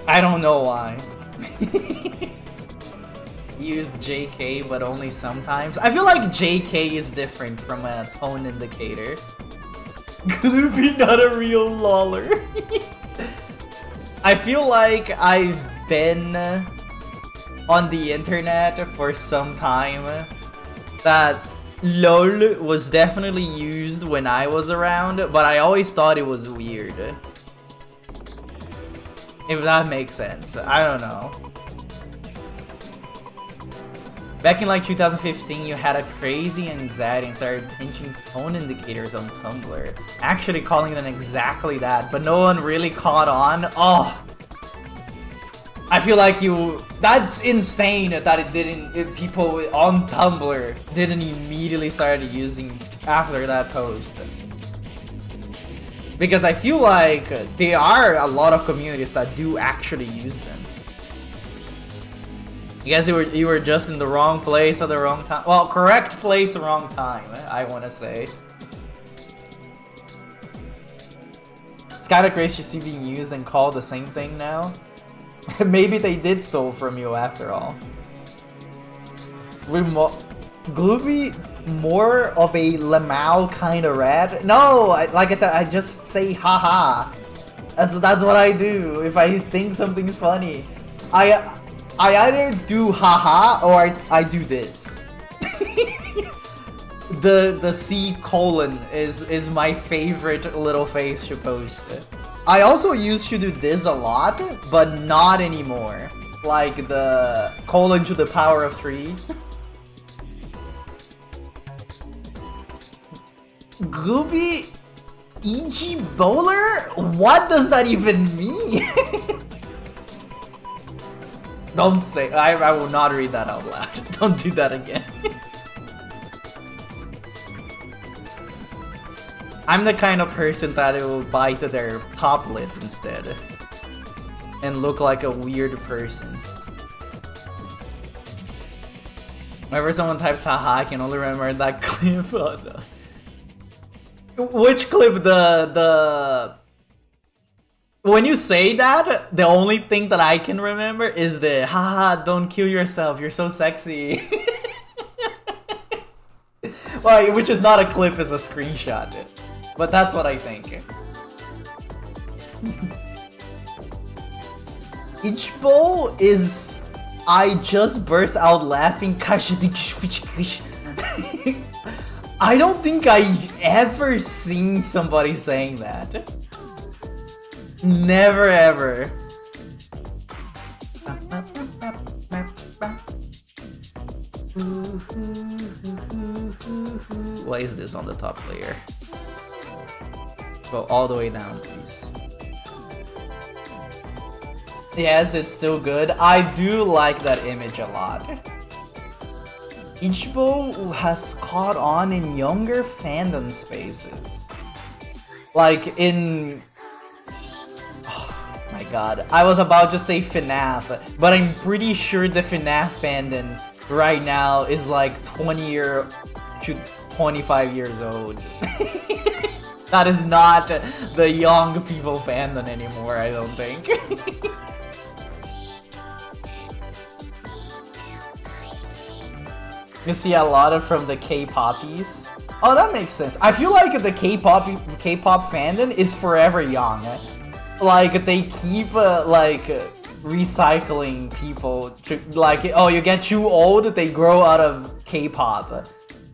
I don't know why. Use JK, but only sometimes. I feel like JK is different from a tone indicator. Gloopy, not a real loller. I feel like I've been on the internet for some time that LOL was definitely used when I was around, but I always thought it was weird. If that makes sense. I don't know. Back in like 2015, you had a crazy anxiety and started pinching tone indicators on Tumblr. Actually calling them exactly that, but no one really caught on. Oh! I feel like that's insane that it didn't, people on Tumblr didn't immediately start using after that post. Because I feel like there are a lot of communities that do actually use them. You guys, you were just in the wrong place at the wrong time. Well, correct place, wrong time, I want to say. It's kind of crazy to see being used and called the same thing now. Maybe they did steal from you after all. Gloopy, more of a Lamau kind of rat? No, like I said, I just say haha. That's what I do if I think something's funny. I either do haha or I do this. The C colon is my favorite little face to post. I also used to do this a lot, but not anymore. Like the colon to the power of 3. Gooby EG Bowler? What does that even mean? Don't say, I will not read that out loud. Don't do that again. I'm the kind of person that will bite their top lip instead. And look like a weird person. Whenever someone types haha, I can only remember that clip. Oh, no. Which clip? The... When you say that, the only thing that I can remember is the haha, don't kill yourself, you're so sexy. Well, which is not a clip, it's a screenshot. But that's what I think. Ichibo is... I just burst out laughing. I don't think I ever seen somebody saying that. Never ever. Why is this on the top layer? Go all the way down, please. Yes, it's still good. I do like that image a lot. Ichibo has caught on in younger fandom spaces. Like in... Oh my god. I was about to say FNAF, but I'm pretty sure the FNAF fandom right now is like 20 to 25 years old. That is not the young people fandom anymore, I don't think. You see a lot of from the K-poppies. Oh, that makes sense. I feel like the K-pop fandom is forever young. Like they keep like recycling people. Like, oh, you get too old, they grow out of K-pop.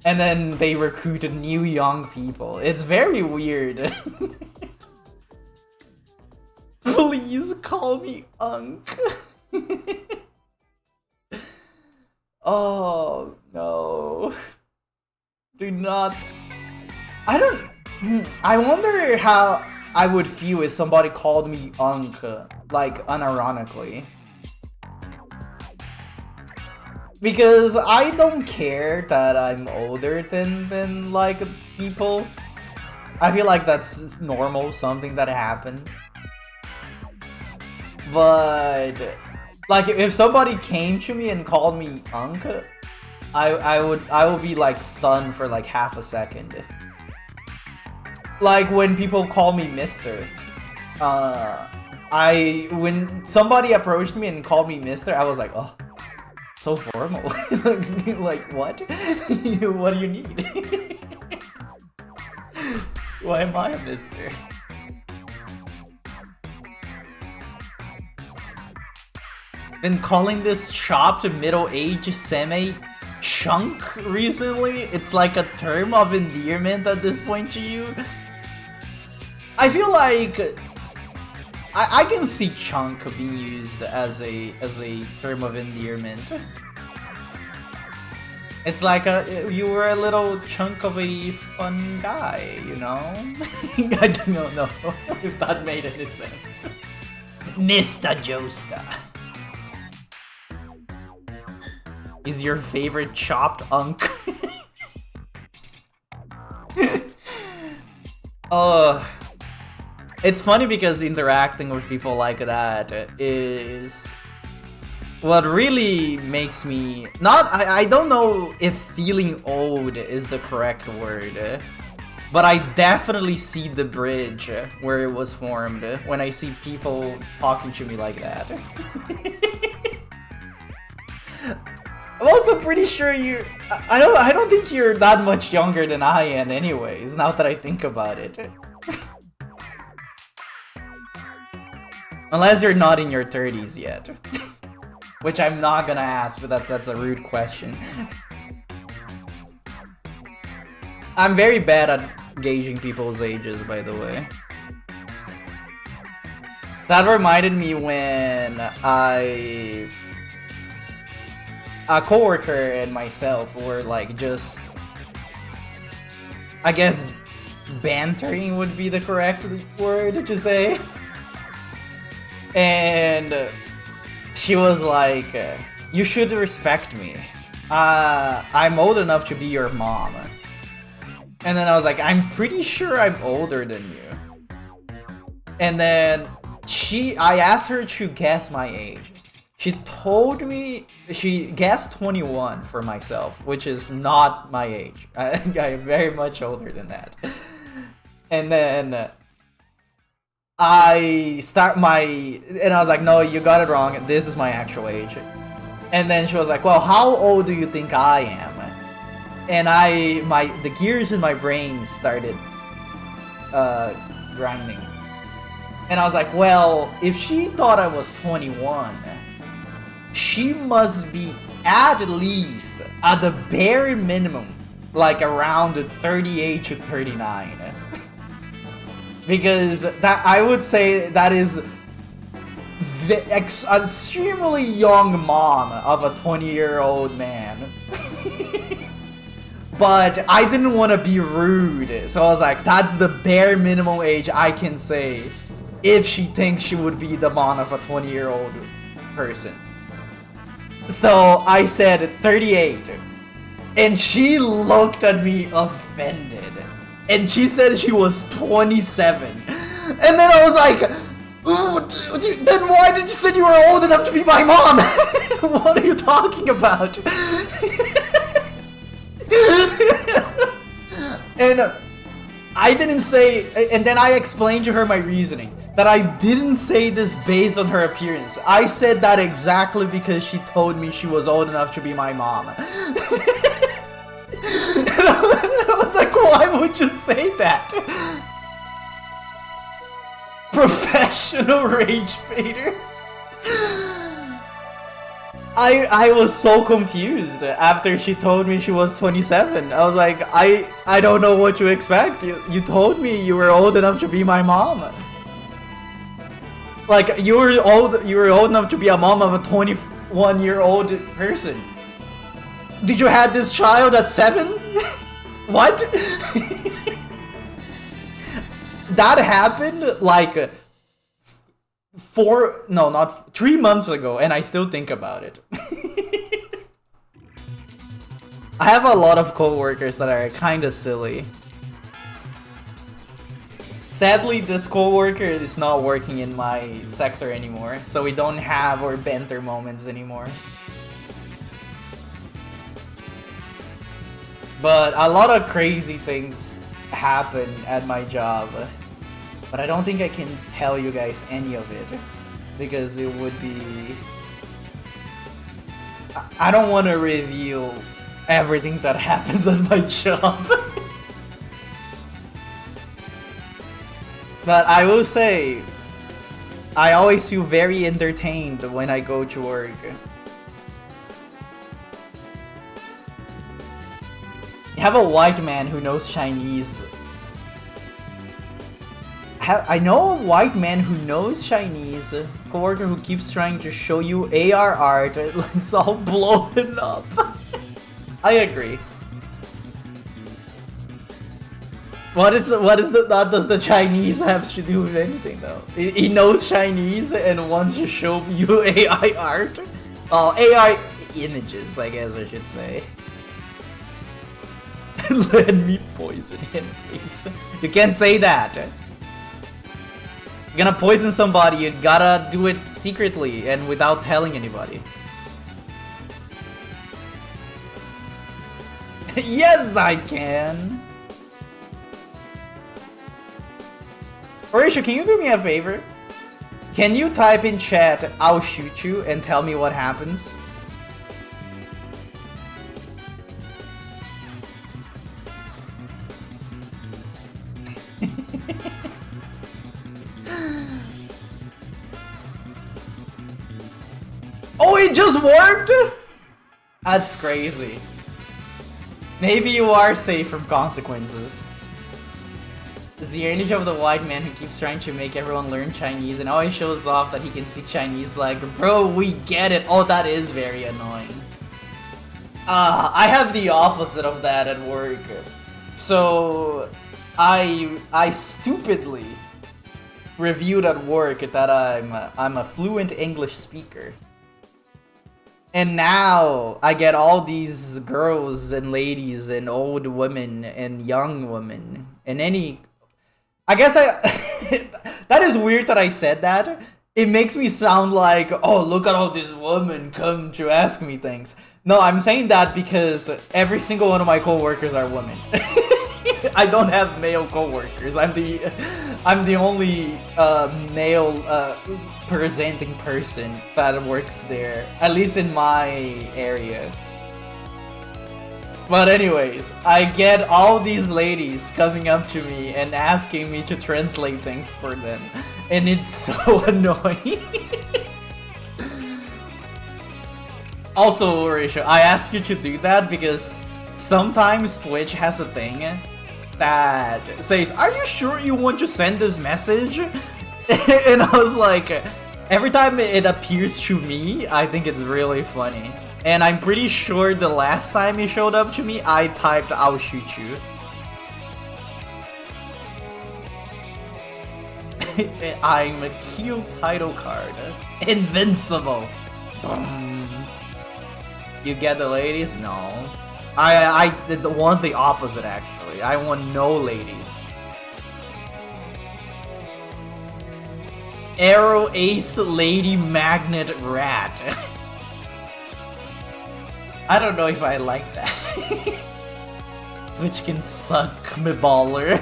And then they recruited new young people. It's very weird. Please call me Unk. Oh no. Do not. I wonder how I would feel if somebody called me Unk, like unironically. Because I don't care that I'm older than like people. I feel like that's normal, something that happens. But like if somebody came to me and called me Unk, I would be like stunned for like half a second. Like when people call me Mister. When somebody approached me and called me Mister, I was like, oh, so formal. Like what? What do you need? Why am I a Mister? Been calling this chopped middle-aged semi chunk recently. It's like a term of endearment at this point to you. I feel like I can see chunk being used as a term of endearment. It's like you were a little chunk of a fun guy, you know? I don't know if that made any sense. Mr. Joestar. Is your favorite chopped Unk? It's funny because interacting with people like that is what really makes me I don't know if feeling old is the correct word, but I definitely see the bridge where it was formed when I see people talking to me like that. I'm also pretty sure I don't think you're that much younger than I am anyways, now that I think about it. Unless you're not in your 30s yet. Which I'm not gonna ask, but that's a rude question. I'm very bad at gauging people's ages, by the way. That reminded me when a coworker and myself were like just, I guess bantering would be the correct word to say. And she was like, you should respect me. I'm old enough to be your mom. And then I was like, I'm pretty sure I'm older than you. And then I asked her to guess my age. She told me, she guessed 21 for myself, which is not my age. I'm very much older than that. And then I was like, no, you got it wrong. This is my actual age. And then she was like, well, how old do you think I am? And the gears in my brain started grinding. And I was like, well, if she thought I was 21, she must be at least, at the bare minimum, like around 38 to 39. Because that, I would say that is the extremely young mom of a 20-year-old man. But I didn't want to be rude, so I was like, that's the bare minimum age I can say if she thinks she would be the mom of a 20-year-old person. So I said 38, and she looked at me offended, and she said she was 27, and then I was like, ooh, then why did you say you were old enough to be my mom? What are you talking about? And I didn't say, and then I explained to her my reasoning, that I didn't say this based on her appearance. I said that exactly because she told me she was old enough to be my mom. And I was like, why would you say that? Professional rage baiter. I was so confused after she told me she was 27. I was like, I don't know what you expect. You told me you were old enough to be my mom. Like you were old enough to be a mom of a 21-year-old person. Did you have this child at 7? What? That happened like 3 months ago, and I still think about it. I have a lot of coworkers that are kind of silly. Sadly, this coworker is not working in my sector anymore, so we don't have our banter moments anymore. But a lot of crazy things happen at my job. But I don't think I can tell you guys any of it, because it would be... I don't want to reveal everything that happens at my job. But I will say, I always feel very entertained when I go to work. You have a white man who knows Chinese. I know a white man who knows Chinese, a coworker who keeps trying to show you AR art, it's all blown up. I agree. What does the Chinese have to do with anything though? He knows Chinese and wants to show you AI art? Oh, AI images, I guess I should say. Let me poison him, please. You can't say that. You're gonna poison somebody, you gotta do it secretly and without telling anybody. Yes, I can. Orisha, can you do me a favor? Can you type in chat, "I'll shoot you," and tell me what happens? Oh, it just worked? That's crazy. Maybe you are safe from consequences. It's the image of the white man who keeps trying to make everyone learn Chinese and always shows off that he can speak Chinese like, bro, we get it. Oh, that is very annoying. I have the opposite of that at work. So, I stupidly reviewed at work that I'm a fluent English speaker. And now I get all these girls and ladies and old women and young women and any... I guess that is weird that I said that. It makes me sound like, oh, look at all these women come to ask me things. No, I'm saying that because every single one of my coworkers are women. I don't have male coworkers. I'm the only male presenting person that works there, at least in my area. But anyways, I get all these ladies coming up to me and asking me to translate things for them, and it's so annoying. Also, Orisha, I ask you to do that because sometimes Twitch has a thing that says, "Are you sure you want to send this message?" And I was like, every time it appears to me, I think it's really funny. And I'm pretty sure the last time he showed up to me, I typed, "I'll shoot you." I'm a cute title card. Invincible. You get the ladies? No. I want the opposite actually. I want no ladies. Arrow Ace Lady Magnet Rat. I don't know if I like that. Which can suck me baller.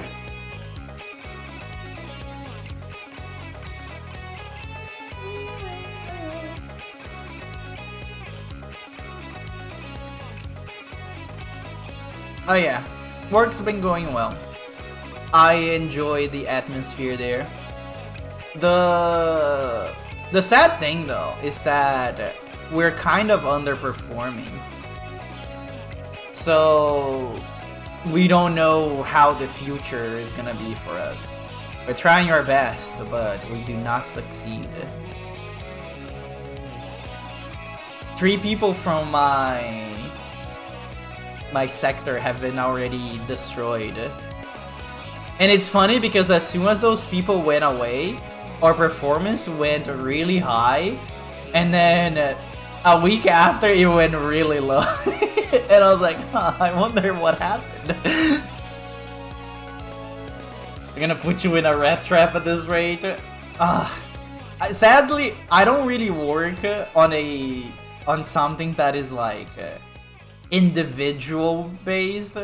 Oh yeah, work's been going well. I enjoy the atmosphere there. The sad thing though is that we're kind of underperforming. So we don't know how the future is gonna be for us. We're trying our best, but we do not succeed. 3 people from my sector have been already destroyed. And it's funny because as soon as those people went away, our performance went really high, and then a week after it went really low. And I was like, huh, I wonder what happened. They're gonna put you in a rat trap at this rate. Sadly, I don't really work on something that is like individual based.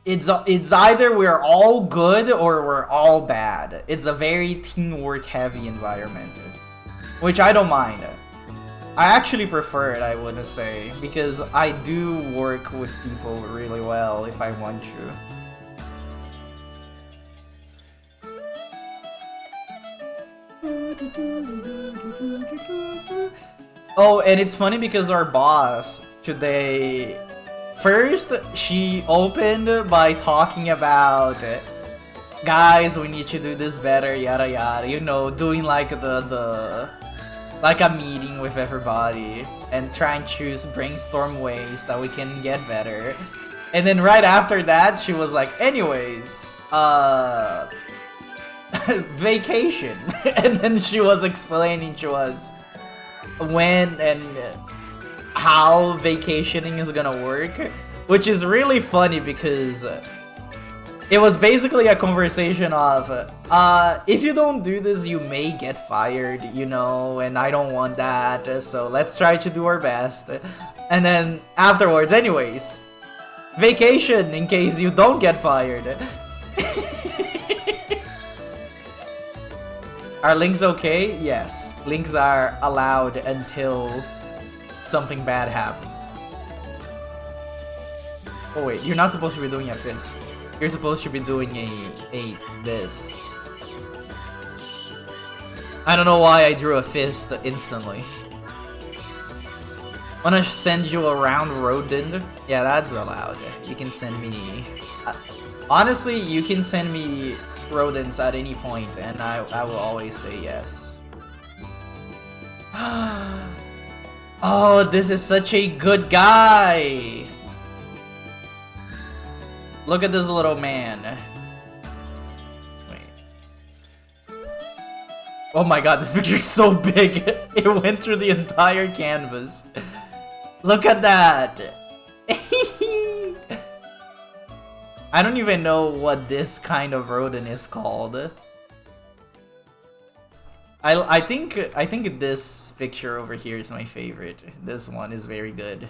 It's either we're all good or we're all bad. It's a very teamwork heavy environment, which I don't mind. I actually prefer it, I would say, because I do work with people really well if I want to. Oh, and it's funny because our boss today, first she opened by talking about, guys, we need to do this better, yada yada, you know, doing like like a meeting with everybody and trying to brainstorm ways that we can get better. And then right after that, she was like, anyways, vacation. And then she was explaining to us when and how vacationing is gonna work, which is really funny because it was basically a conversation of, if you don't do this, you may get fired, you know, and I don't want that, so let's try to do our best. And then afterwards, anyways, vacation in case you don't get fired. Are links okay? Yes. Links are allowed until something bad happens. Oh wait, you're not supposed to be doing a fist. You're supposed to be doing this. I don't know why I drew a fist instantly. Wanna send you around rodent? Yeah, that's allowed. You can send me... honestly, you can send me rodents at any point, and I will always say yes. Oh, this is such a good guy! Look at this little man. Wait. Oh my god, this picture's so big. It went through the entire canvas. Look at that. I don't even know what this kind of rodent is called. I think this picture over here is my favorite. This one is very good.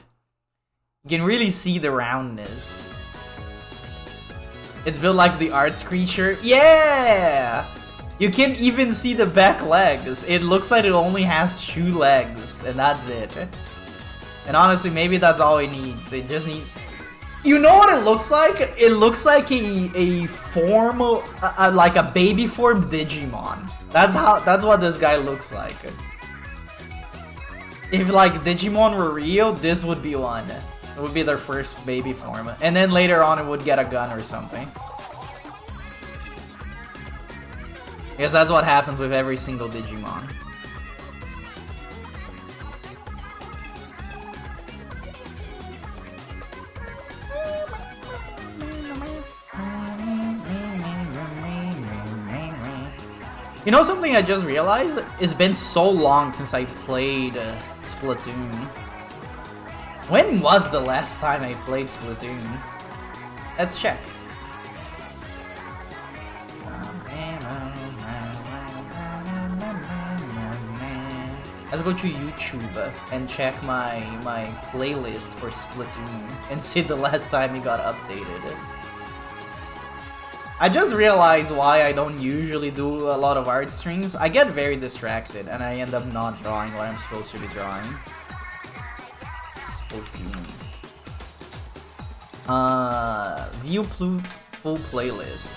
You can really see the roundness. It's built like the arts creature. Yeah! You can even see the back legs. It looks like it only has 2 legs, and that's it. And honestly, maybe that's all it needs. It just needs... You know what it looks like? It looks like a form, like a baby form Digimon. That's what this guy looks like. If like Digimon were real, this would be one. It would be their first baby form. And then later on it would get a gun or something. Because that's what happens with every single Digimon. You know something I just realized? It's been so long since I played Splatoon. When was the last time I played Splatoon? Let's check. Let's go to YouTube and check my playlist for Splatoon and see the last time it got updated. I just realized why I don't usually do a lot of art streams. I get very distracted and I end up not drawing what I'm supposed to be drawing. Splatoon. View full playlist.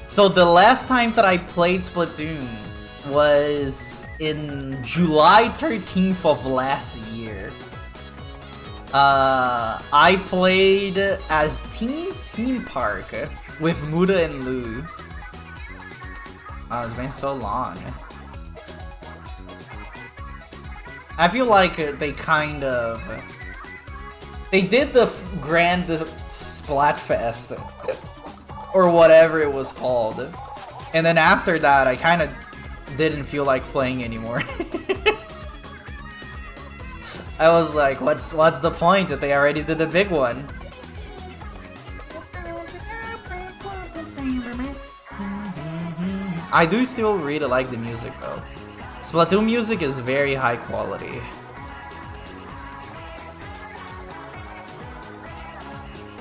So the last time that I played Splatoon was in July 13th of last year. I played as Team Park with Muda and Lou. Oh, it's been so long. I feel like they kind of... They did the Grand Splatfest, or whatever it was called. And then after that, I kind of didn't feel like playing anymore. I was like, what's the point that they already did the big one? I do still really like the music though. Splatoon music is very high quality.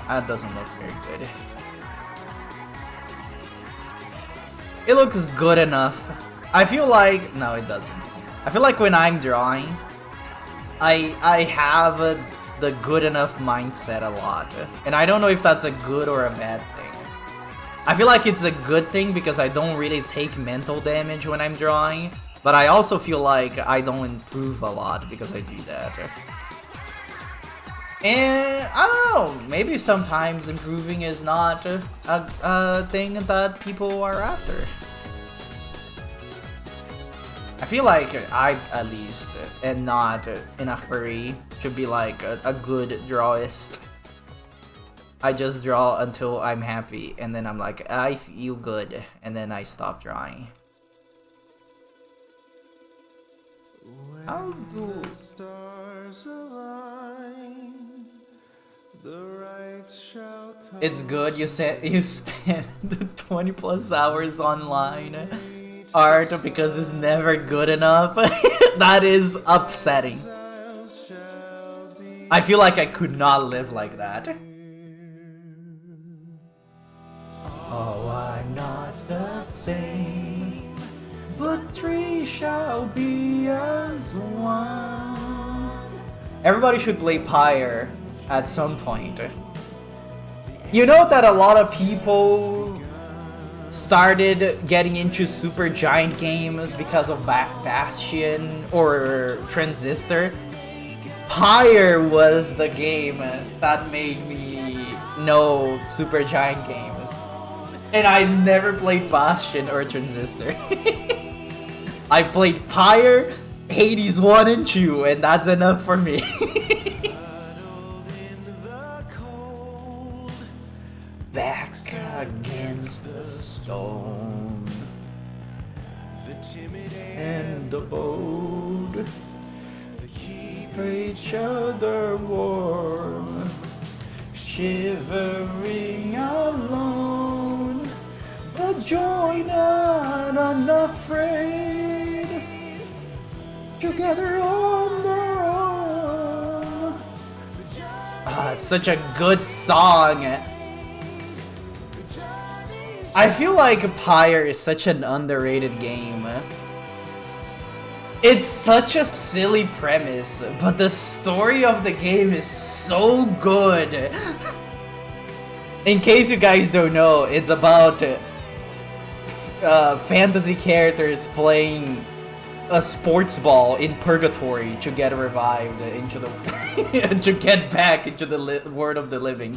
That doesn't look very good. It looks good enough. I feel like... No, it doesn't. I feel like when I'm drawing, I have the good enough mindset a lot. And I don't know if that's a good or a bad thing. I feel like it's a good thing because I don't really take mental damage when I'm drawing. But I also feel like I don't improve a lot because I do that. And I don't know, maybe sometimes improving is not a thing that people are after. I feel like I, at least, and not in a hurry, should be like a good drawist. I just draw until I'm happy, and then I'm like, I feel good, and then I stop drawing. How do... It's good you said you spend 20 plus hours online art because it's never good enough. That is upsetting. I feel like I could not live like that. Oh, I'm not the same, but three shall be as one. Everybody should play Pyre at some point. You know that a lot of people started getting into Super Giant games because of Bastion or Transistor. Pyre was the game that made me know Super Giant games. And I never played Bastion or Transistor. I played Pyre, Hades 1 and 2, and that's enough for me. Back against the stone, the timid and the bold, keep each other warm, shivering alone, but join not unafraid, together on their own. Ah, it's such a good song. I feel like Pyre is such an underrated game. It's such a silly premise, but the story of the game is so good. In case you guys don't know, it's about fantasy characters playing a sports ball in purgatory to get revived into the to get back into the world of the living.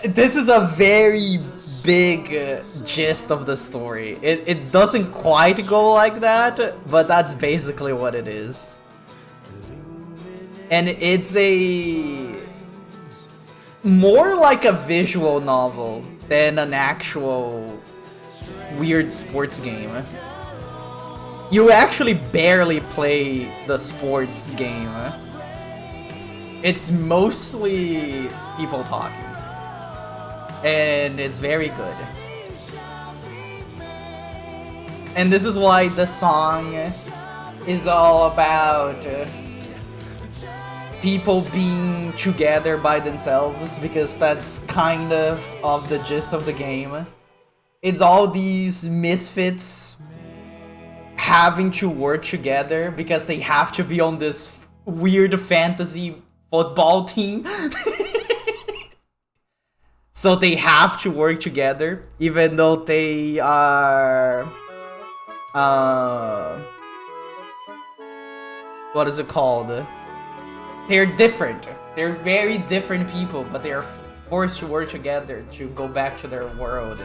This is a very big gist of the story. It doesn't quite go like that, but that's basically what it is. And it's a more like a visual novel than an actual weird sports game. You actually barely play the sports game. It's mostly people talking. And it's very good. And this is why the song is all about people being together by themselves, because that's kind of the gist of the game. It's all these misfits having to work together because they have to be on this weird fantasy football team. So they have to work together, even though they are... what is it called? They're different. They're very different people, but they are forced to work together to go back to their world.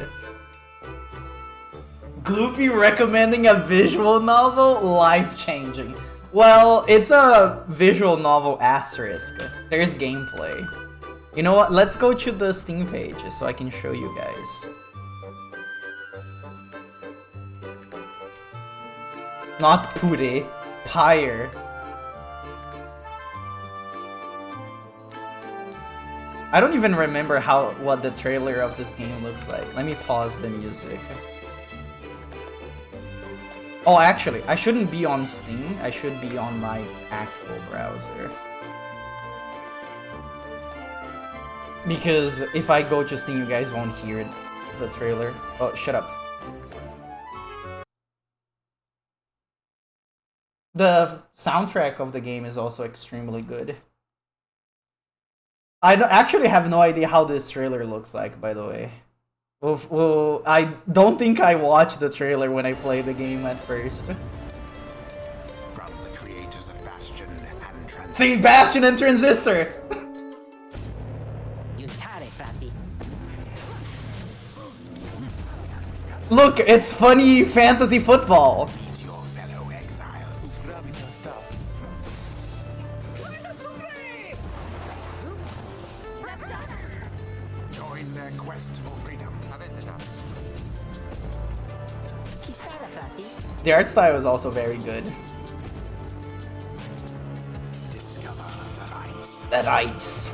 Gloopy recommending a visual novel? Life-changing. Well, it's a visual novel asterisk. There's gameplay. You know what? Let's go to the Steam page so I can show you guys. Not pure, pyre. I don't even remember what the trailer of this game looks like. Let me pause the music. Oh, actually, I shouldn't be on Steam. I should be on my actual browser. Because if I go to Steam, you guys won't hear the trailer. Oh, shut up. The soundtrack of the game is also extremely good. I actually have no idea how this trailer looks like, by the way. Well, I don't think I watched the trailer when I played the game at first. From the creators of Bastion and Transistor. See, Bastion and Transistor! Look, it's funny fantasy football! Meet your fellow exiles. Join their quest for freedom. The art style is also very good. Discover the rights. The rights.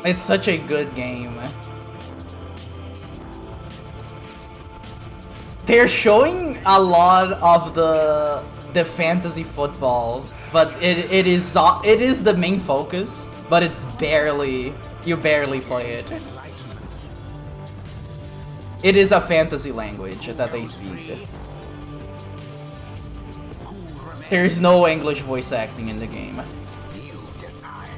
It's such a good game. They're showing a lot of the fantasy football, but it is the main focus, but it's you barely play it. It is a fantasy language that they speak. There's no English voice acting in the game. You decide.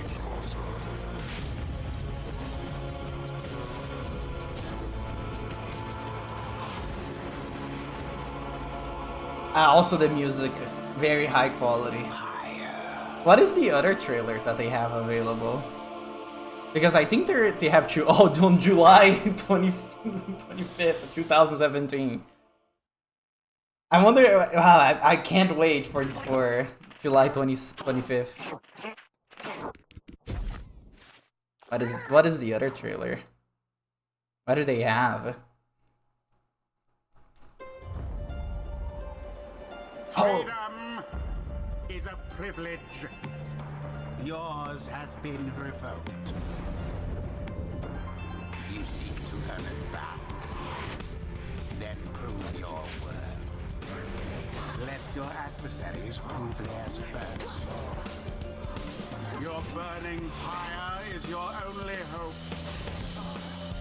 Also the music, very high quality. What is the other trailer that they have available? Because I think they have on July 25th, 2017. I wonder. Wow, I can't wait for July 25th. What is the other trailer? What do they have? Freedom is a privilege. Yours has been revoked. You seek to earn it back. Then prove your worth. Lest your adversaries prove theirs first. Your burning fire is your only hope.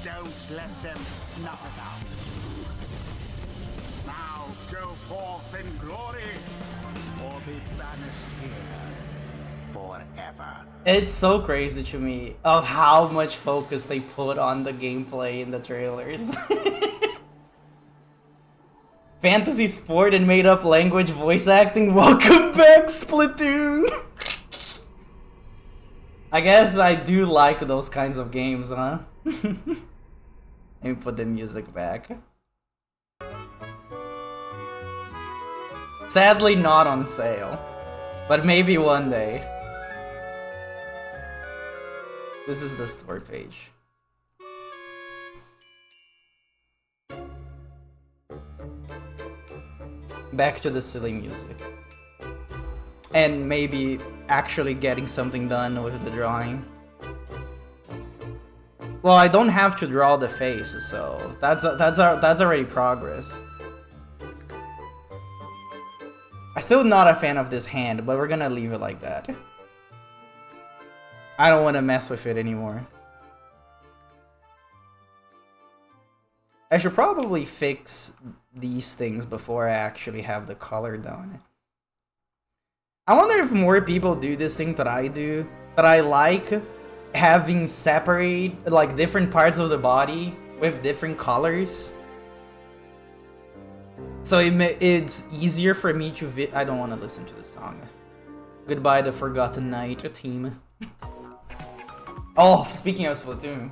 Don't let them snuff it out. Now go forth in glory, or be banished here forever. It's so crazy to me of how much focus they put on the gameplay in the trailers. Fantasy sport and made-up language voice acting. Welcome back, Splatoon! I guess I do like those kinds of games, huh? Let me put the music back. Sadly not on sale, but maybe one day. This is the store page. Back to the silly music. And maybe actually getting something done with the drawing. Well, I don't have to draw the face, so that's already progress. I'm still not a fan of this hand, but we're gonna leave it like that. I don't want to mess with it anymore. I should probably fix these things before I actually have the color done. I wonder if more people do this thing that I do, that I like having separate, like, different parts of the body with different colors. So it's easier for me to I don't want to listen to the song. Goodbye the Forgotten Night team. Oh, speaking of Splatoon.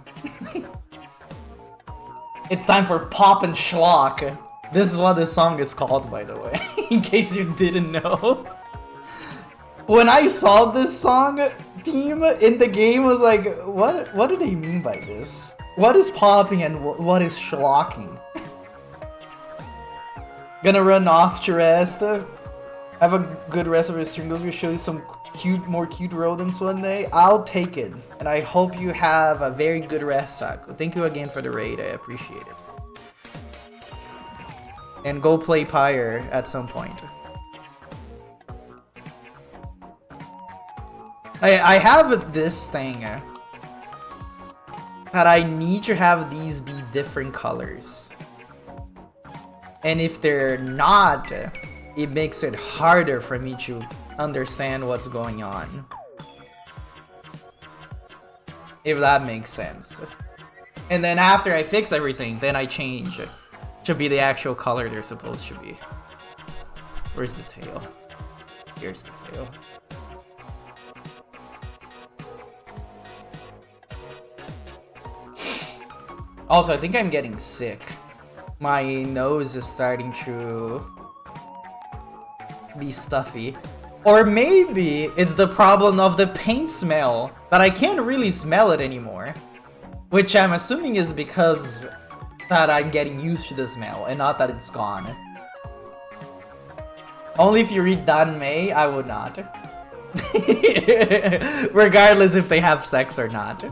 It's time for Pop and Schlock. This is what this song is called, by the way, in case you didn't know. When I saw this song theme in the game, I was like, what do they mean by this? What is popping and what is schlocking? Gonna run off to rest. Have a good rest of your stream. We'll show you some more cute rodents one day. I'll take it. And I hope you have a very good rest, Sako. Thank you again for the raid. I appreciate it. And go play Pyre at some point. I have this thing that I need to have these be different colors. And if they're not, it makes it harder for me to understand what's going on. If that makes sense. And then after I fix everything, then I change it to be the actual color they're supposed to be. Where's the tail? Here's the tail. Also, I think I'm getting sick. My nose is starting to be stuffy. Or maybe it's the problem of the paint smell, that I can't really smell it anymore. Which I'm assuming is because that I'm getting used to the smell, and not that it's gone. Only if you read Dan Mei, I would not. Regardless if they have sex or not.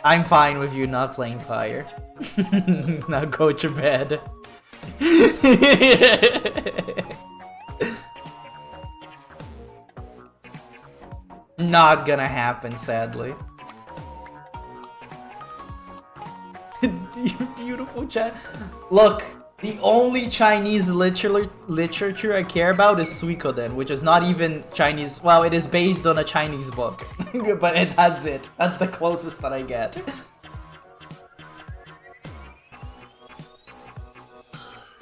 I'm fine with you not playing Fire. Now go to bed. Not gonna happen, sadly. Beautiful chat. Look, the only Chinese literature I care about is Suikoden, which is not even Chinese. Well, it is based on a Chinese book, but that's it. That's the closest that I get.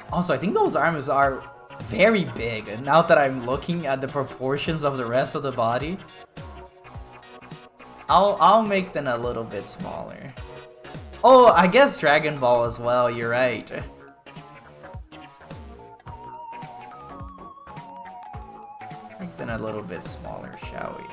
Also, I think those arms are very big. Now that I'm looking at the proportions of the rest of the body, I'll make them a little bit smaller. Oh, I guess Dragon Ball as well. You're right. Make them a little bit smaller, shall we?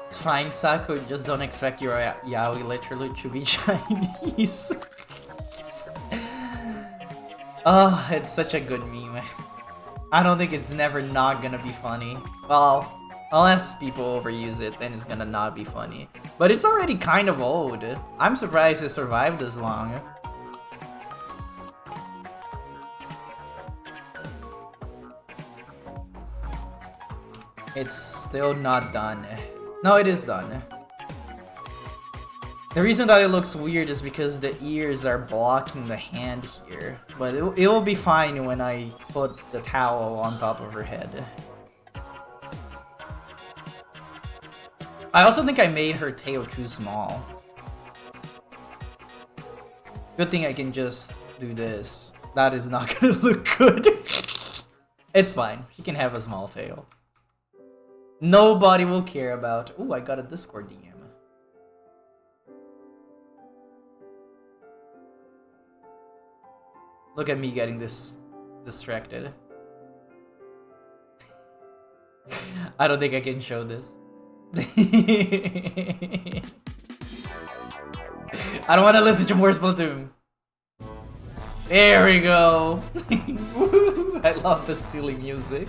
It's fine, Sako, just don't expect your yaoi literally to be Chinese. Oh, it's such a good meme. I don't think it's never not gonna be funny. Well, unless people overuse it, then it's gonna not be funny. But it's already kind of old. I'm surprised it survived this long. It's still not done. No, it is done. The reason that it looks weird is because the ears are blocking the hand here. But it will be fine when I put the towel on top of her head. I also think I made her tail too small. Good thing I can just do this. That is not gonna look good. It's fine. She can have a small tail. Nobody will care about. Ooh, I got a Discord DM. Look at me getting this distracted. I don't think I can show this. I don't want to listen to more Splatoon. There we go. I love the silly music.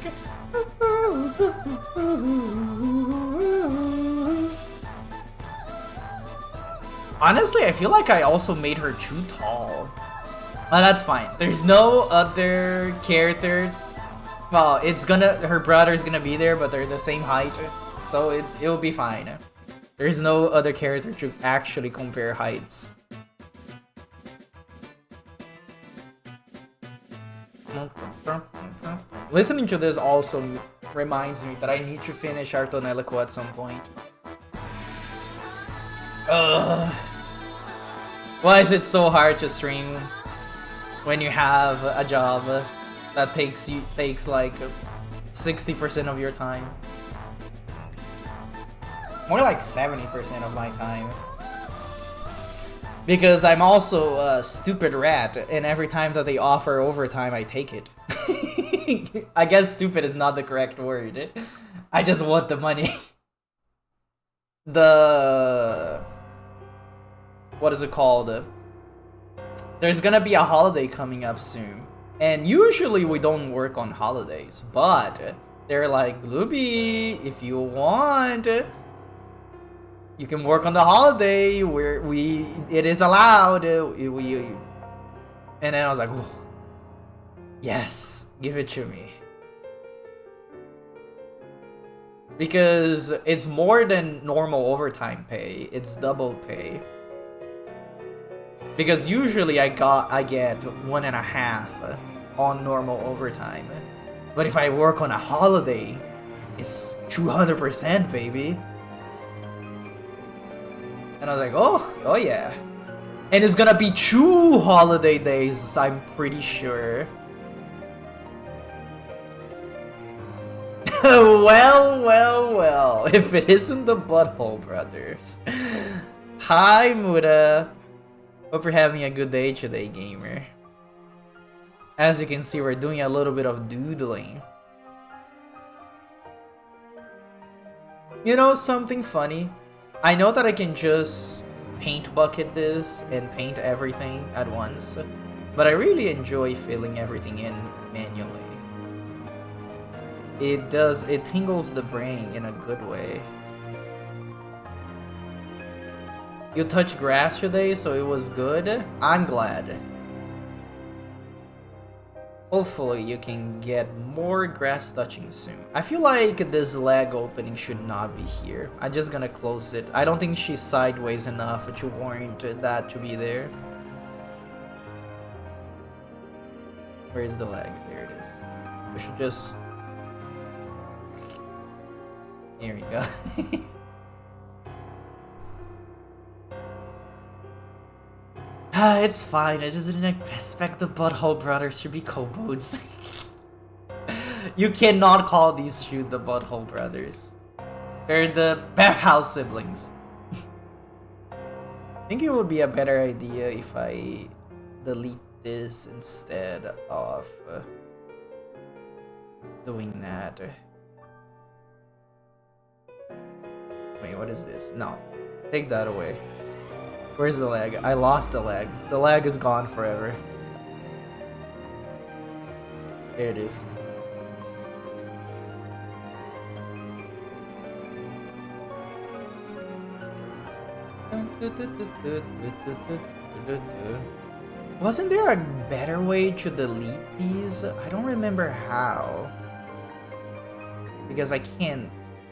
Honestly, I feel like I also made her too tall. Well, that's fine. There's no other character. Well, her brother's gonna be there, but they're the same height, so it'll be fine. There's no other character to actually compare heights. Listening to this also reminds me that I need to finish Artonelico at some point. Ugh. Why is it so hard to stream when you have a job that takes like 60% of your time? More like 70% of my time. Because I'm also a stupid rat, and every time that they offer overtime, I take it. I guess stupid is not the correct word. I just want the money. What is it called? There's gonna be a holiday coming up soon. And usually we don't work on holidays, but they're like, Glooby, if you want, you can work on the holiday where it is allowed. And then I was like, oh, yes, give it to me. Because it's more than normal overtime pay. It's double pay. Because usually I get 1.5 on normal overtime. But if I work on a holiday, it's 200%, baby. And I was like, oh yeah. And it's gonna be 2 holiday days, I'm pretty sure. well, if it isn't the Butthole Brothers. Hi, Muda. Hope you're having a good day today, gamer. As you can see, we're doing a little bit of doodling. You know something funny? I know that I can just paint bucket this and paint everything at once, but I really enjoy filling everything in manually. It tingles the brain in a good way. You touched grass today, so it was good. I'm glad. Hopefully you can get more grass touching soon. I feel like this leg opening should not be here. I'm just gonna close it. I don't think she's sideways enough to warrant that to be there. Where is the leg? There it is. We should just... Here we go. It's fine, I just didn't expect the Butthole Brothers to be kobolds. You cannot call these two the Butthole Brothers. They're the bathhouse siblings. I think it would be a better idea if I delete this instead of doing that. Wait, what is this? No, take that away. Where's the leg? I lost the leg. The leg is gone forever. There it is. Wasn't there a better way to delete these? I don't remember how. Because I can't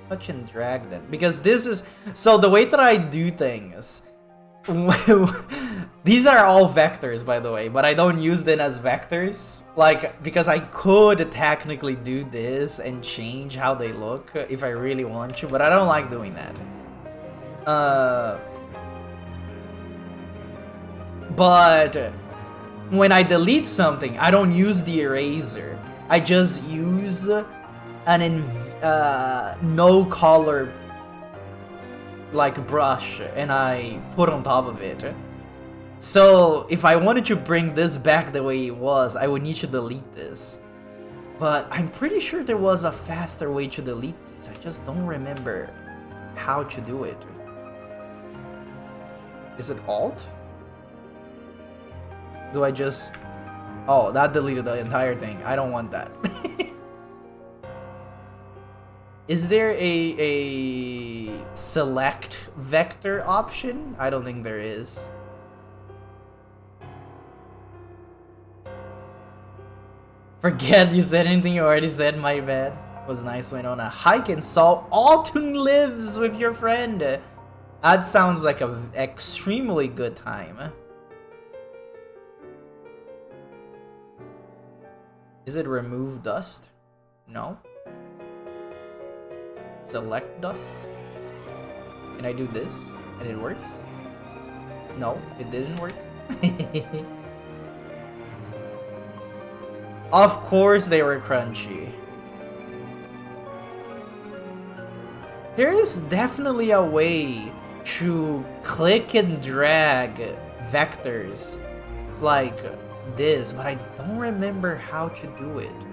touch and drag them. Because this is... So the way that I do things... These are all vectors, by the way, but I don't use them as vectors. Like, because I could technically do this and change how they look if I really want to, but I don't like doing that. But when I delete something, I don't use the eraser. I just use an no color like brush and I put on top of it. So if I wanted to bring this back the way it was, I would need to delete this. But I'm pretty sure there was a faster way to delete these. I just don't remember how to do it. Is it Alt? Do I just... Oh, that deleted the entire thing. I don't want that. Is there a select vector option? I don't think there is. Forget you said anything you already said, my bad. It was nice when on a hike and saw Alton Lives with your friend. That sounds like an extremely good time. Is it remove dust? No. Select dust? Can I do this? And it works? No, it didn't work. Of course they were crunchy. There is definitely a way to click and drag vectors like this, but I don't remember how to do it.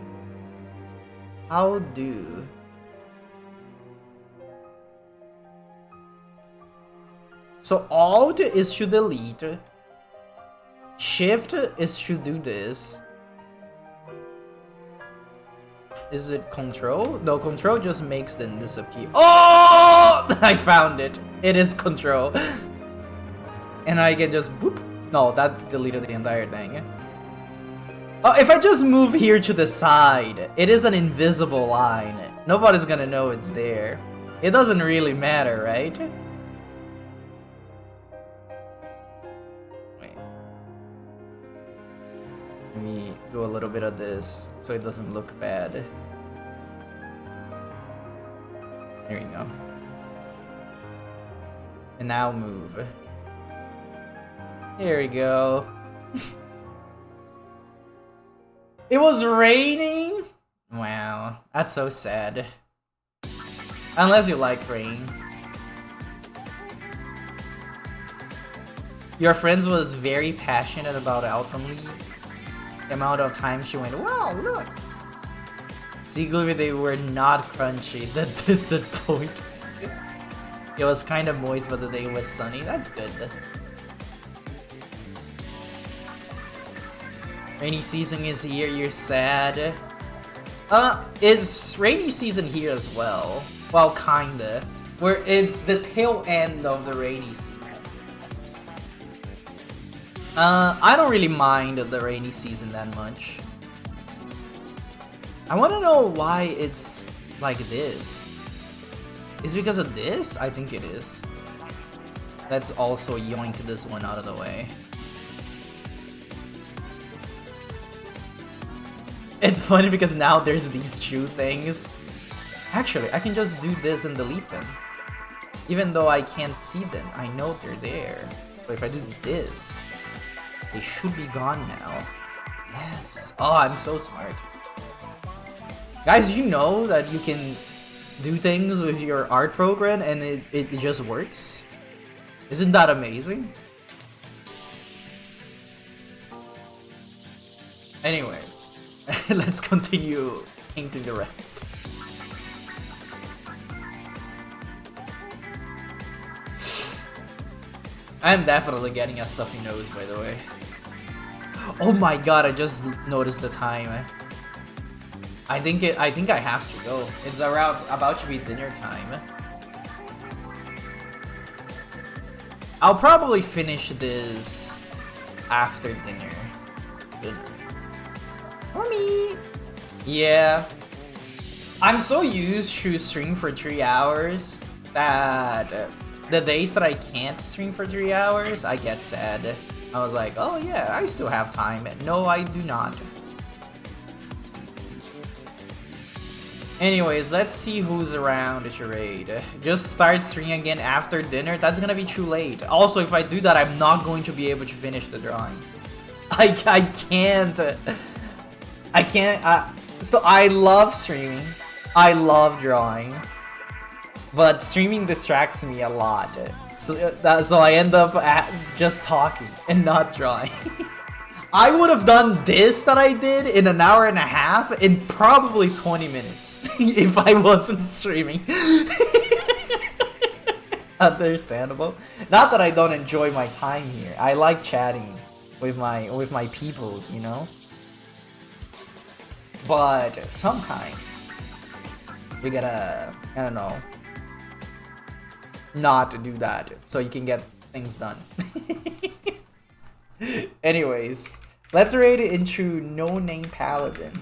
How do? So Alt is to delete, Shift is to do this. Is it Control? No, Control just makes them disappear. Oh! I found it. It is Control. And I can just boop. No, that deleted the entire thing. Oh, if I just move here to the side, it is an invisible line. Nobody's gonna know it's there. It doesn't really matter, right? Wait. Let me do a little bit of this so it doesn't look bad. There you go. And now move. Here we go. It was raining? Wow, that's so sad. Unless you like rain. Your friends was very passionate about Autumn Leaves. The amount of time she went, wow, look! Ziegler, they were not crunchy. The disappointment. It was kind of moist, but the day was sunny. That's good. Rainy season is here, you're sad. Is rainy season here as well? Well, kinda. Where it's the tail end of the rainy season. I don't really mind the rainy season that much. I wanna know why it's like this. Is it because of this? I think it is. Let's also yoink this one out of the way. It's funny because now there's these two things. Actually, I can just do this and delete them. Even though I can't see them, I know they're there. So if I do this, they should be gone now. Yes. Oh, I'm so smart. Guys, you know that you can do things with your art program and it just works? Isn't that amazing? Anyway. Let's continue painting the rest. I'm definitely getting a stuffy nose, by the way. Oh my god, I just noticed the time. I think I have to go. It's about to be dinner time. I'll probably finish this after dinner. For me. Yeah. I'm so used to stream for 3 hours that the days that I can't stream for 3 hours, I get sad. I was like, oh yeah, I still have time. No, I do not. Anyways, let's see who's around to raid. Just start streaming again after dinner. That's gonna be too late. Also, if I do that, I'm not going to be able to finish the drawing. I can't. I can't. So I love streaming. I love drawing. But streaming distracts me a lot. So I end up just talking and not drawing. I would have done this that I did in an hour and a half in probably 20 minutes if I wasn't streaming. Understandable. Not that I don't enjoy my time here. I like chatting with my peoples, you know? But sometimes we gotta, I don't know, not do that so you can get things done. Anyways, let's raid it into No Name Paladin.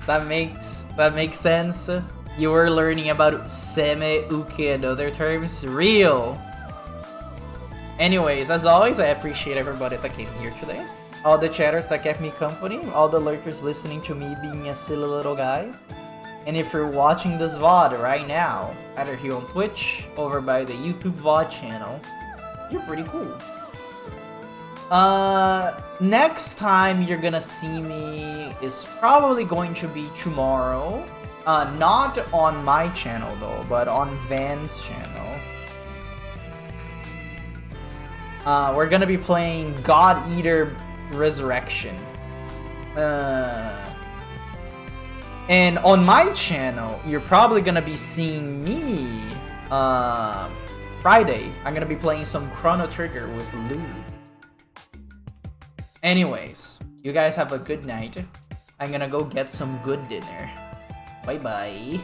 That makes sense. You were learning about seme, uke, and other terms. Real. Anyways, as always, I appreciate everybody that came here today. All the chatters that kept me company, all the lurkers listening to me being a silly little guy. And if you're watching this VOD right now, either here on Twitch, over by the YouTube VOD channel, you're pretty cool. Next time you're gonna see me is probably going to be tomorrow. Not on my channel though, but on Van's channel. We're gonna be playing God Eater Resurrection. And on my channel, you're probably gonna be seeing me Friday. I'm gonna be playing some Chrono Trigger with Lou. Anyways, you guys have a good night. I'm gonna go get some good dinner. Bye bye.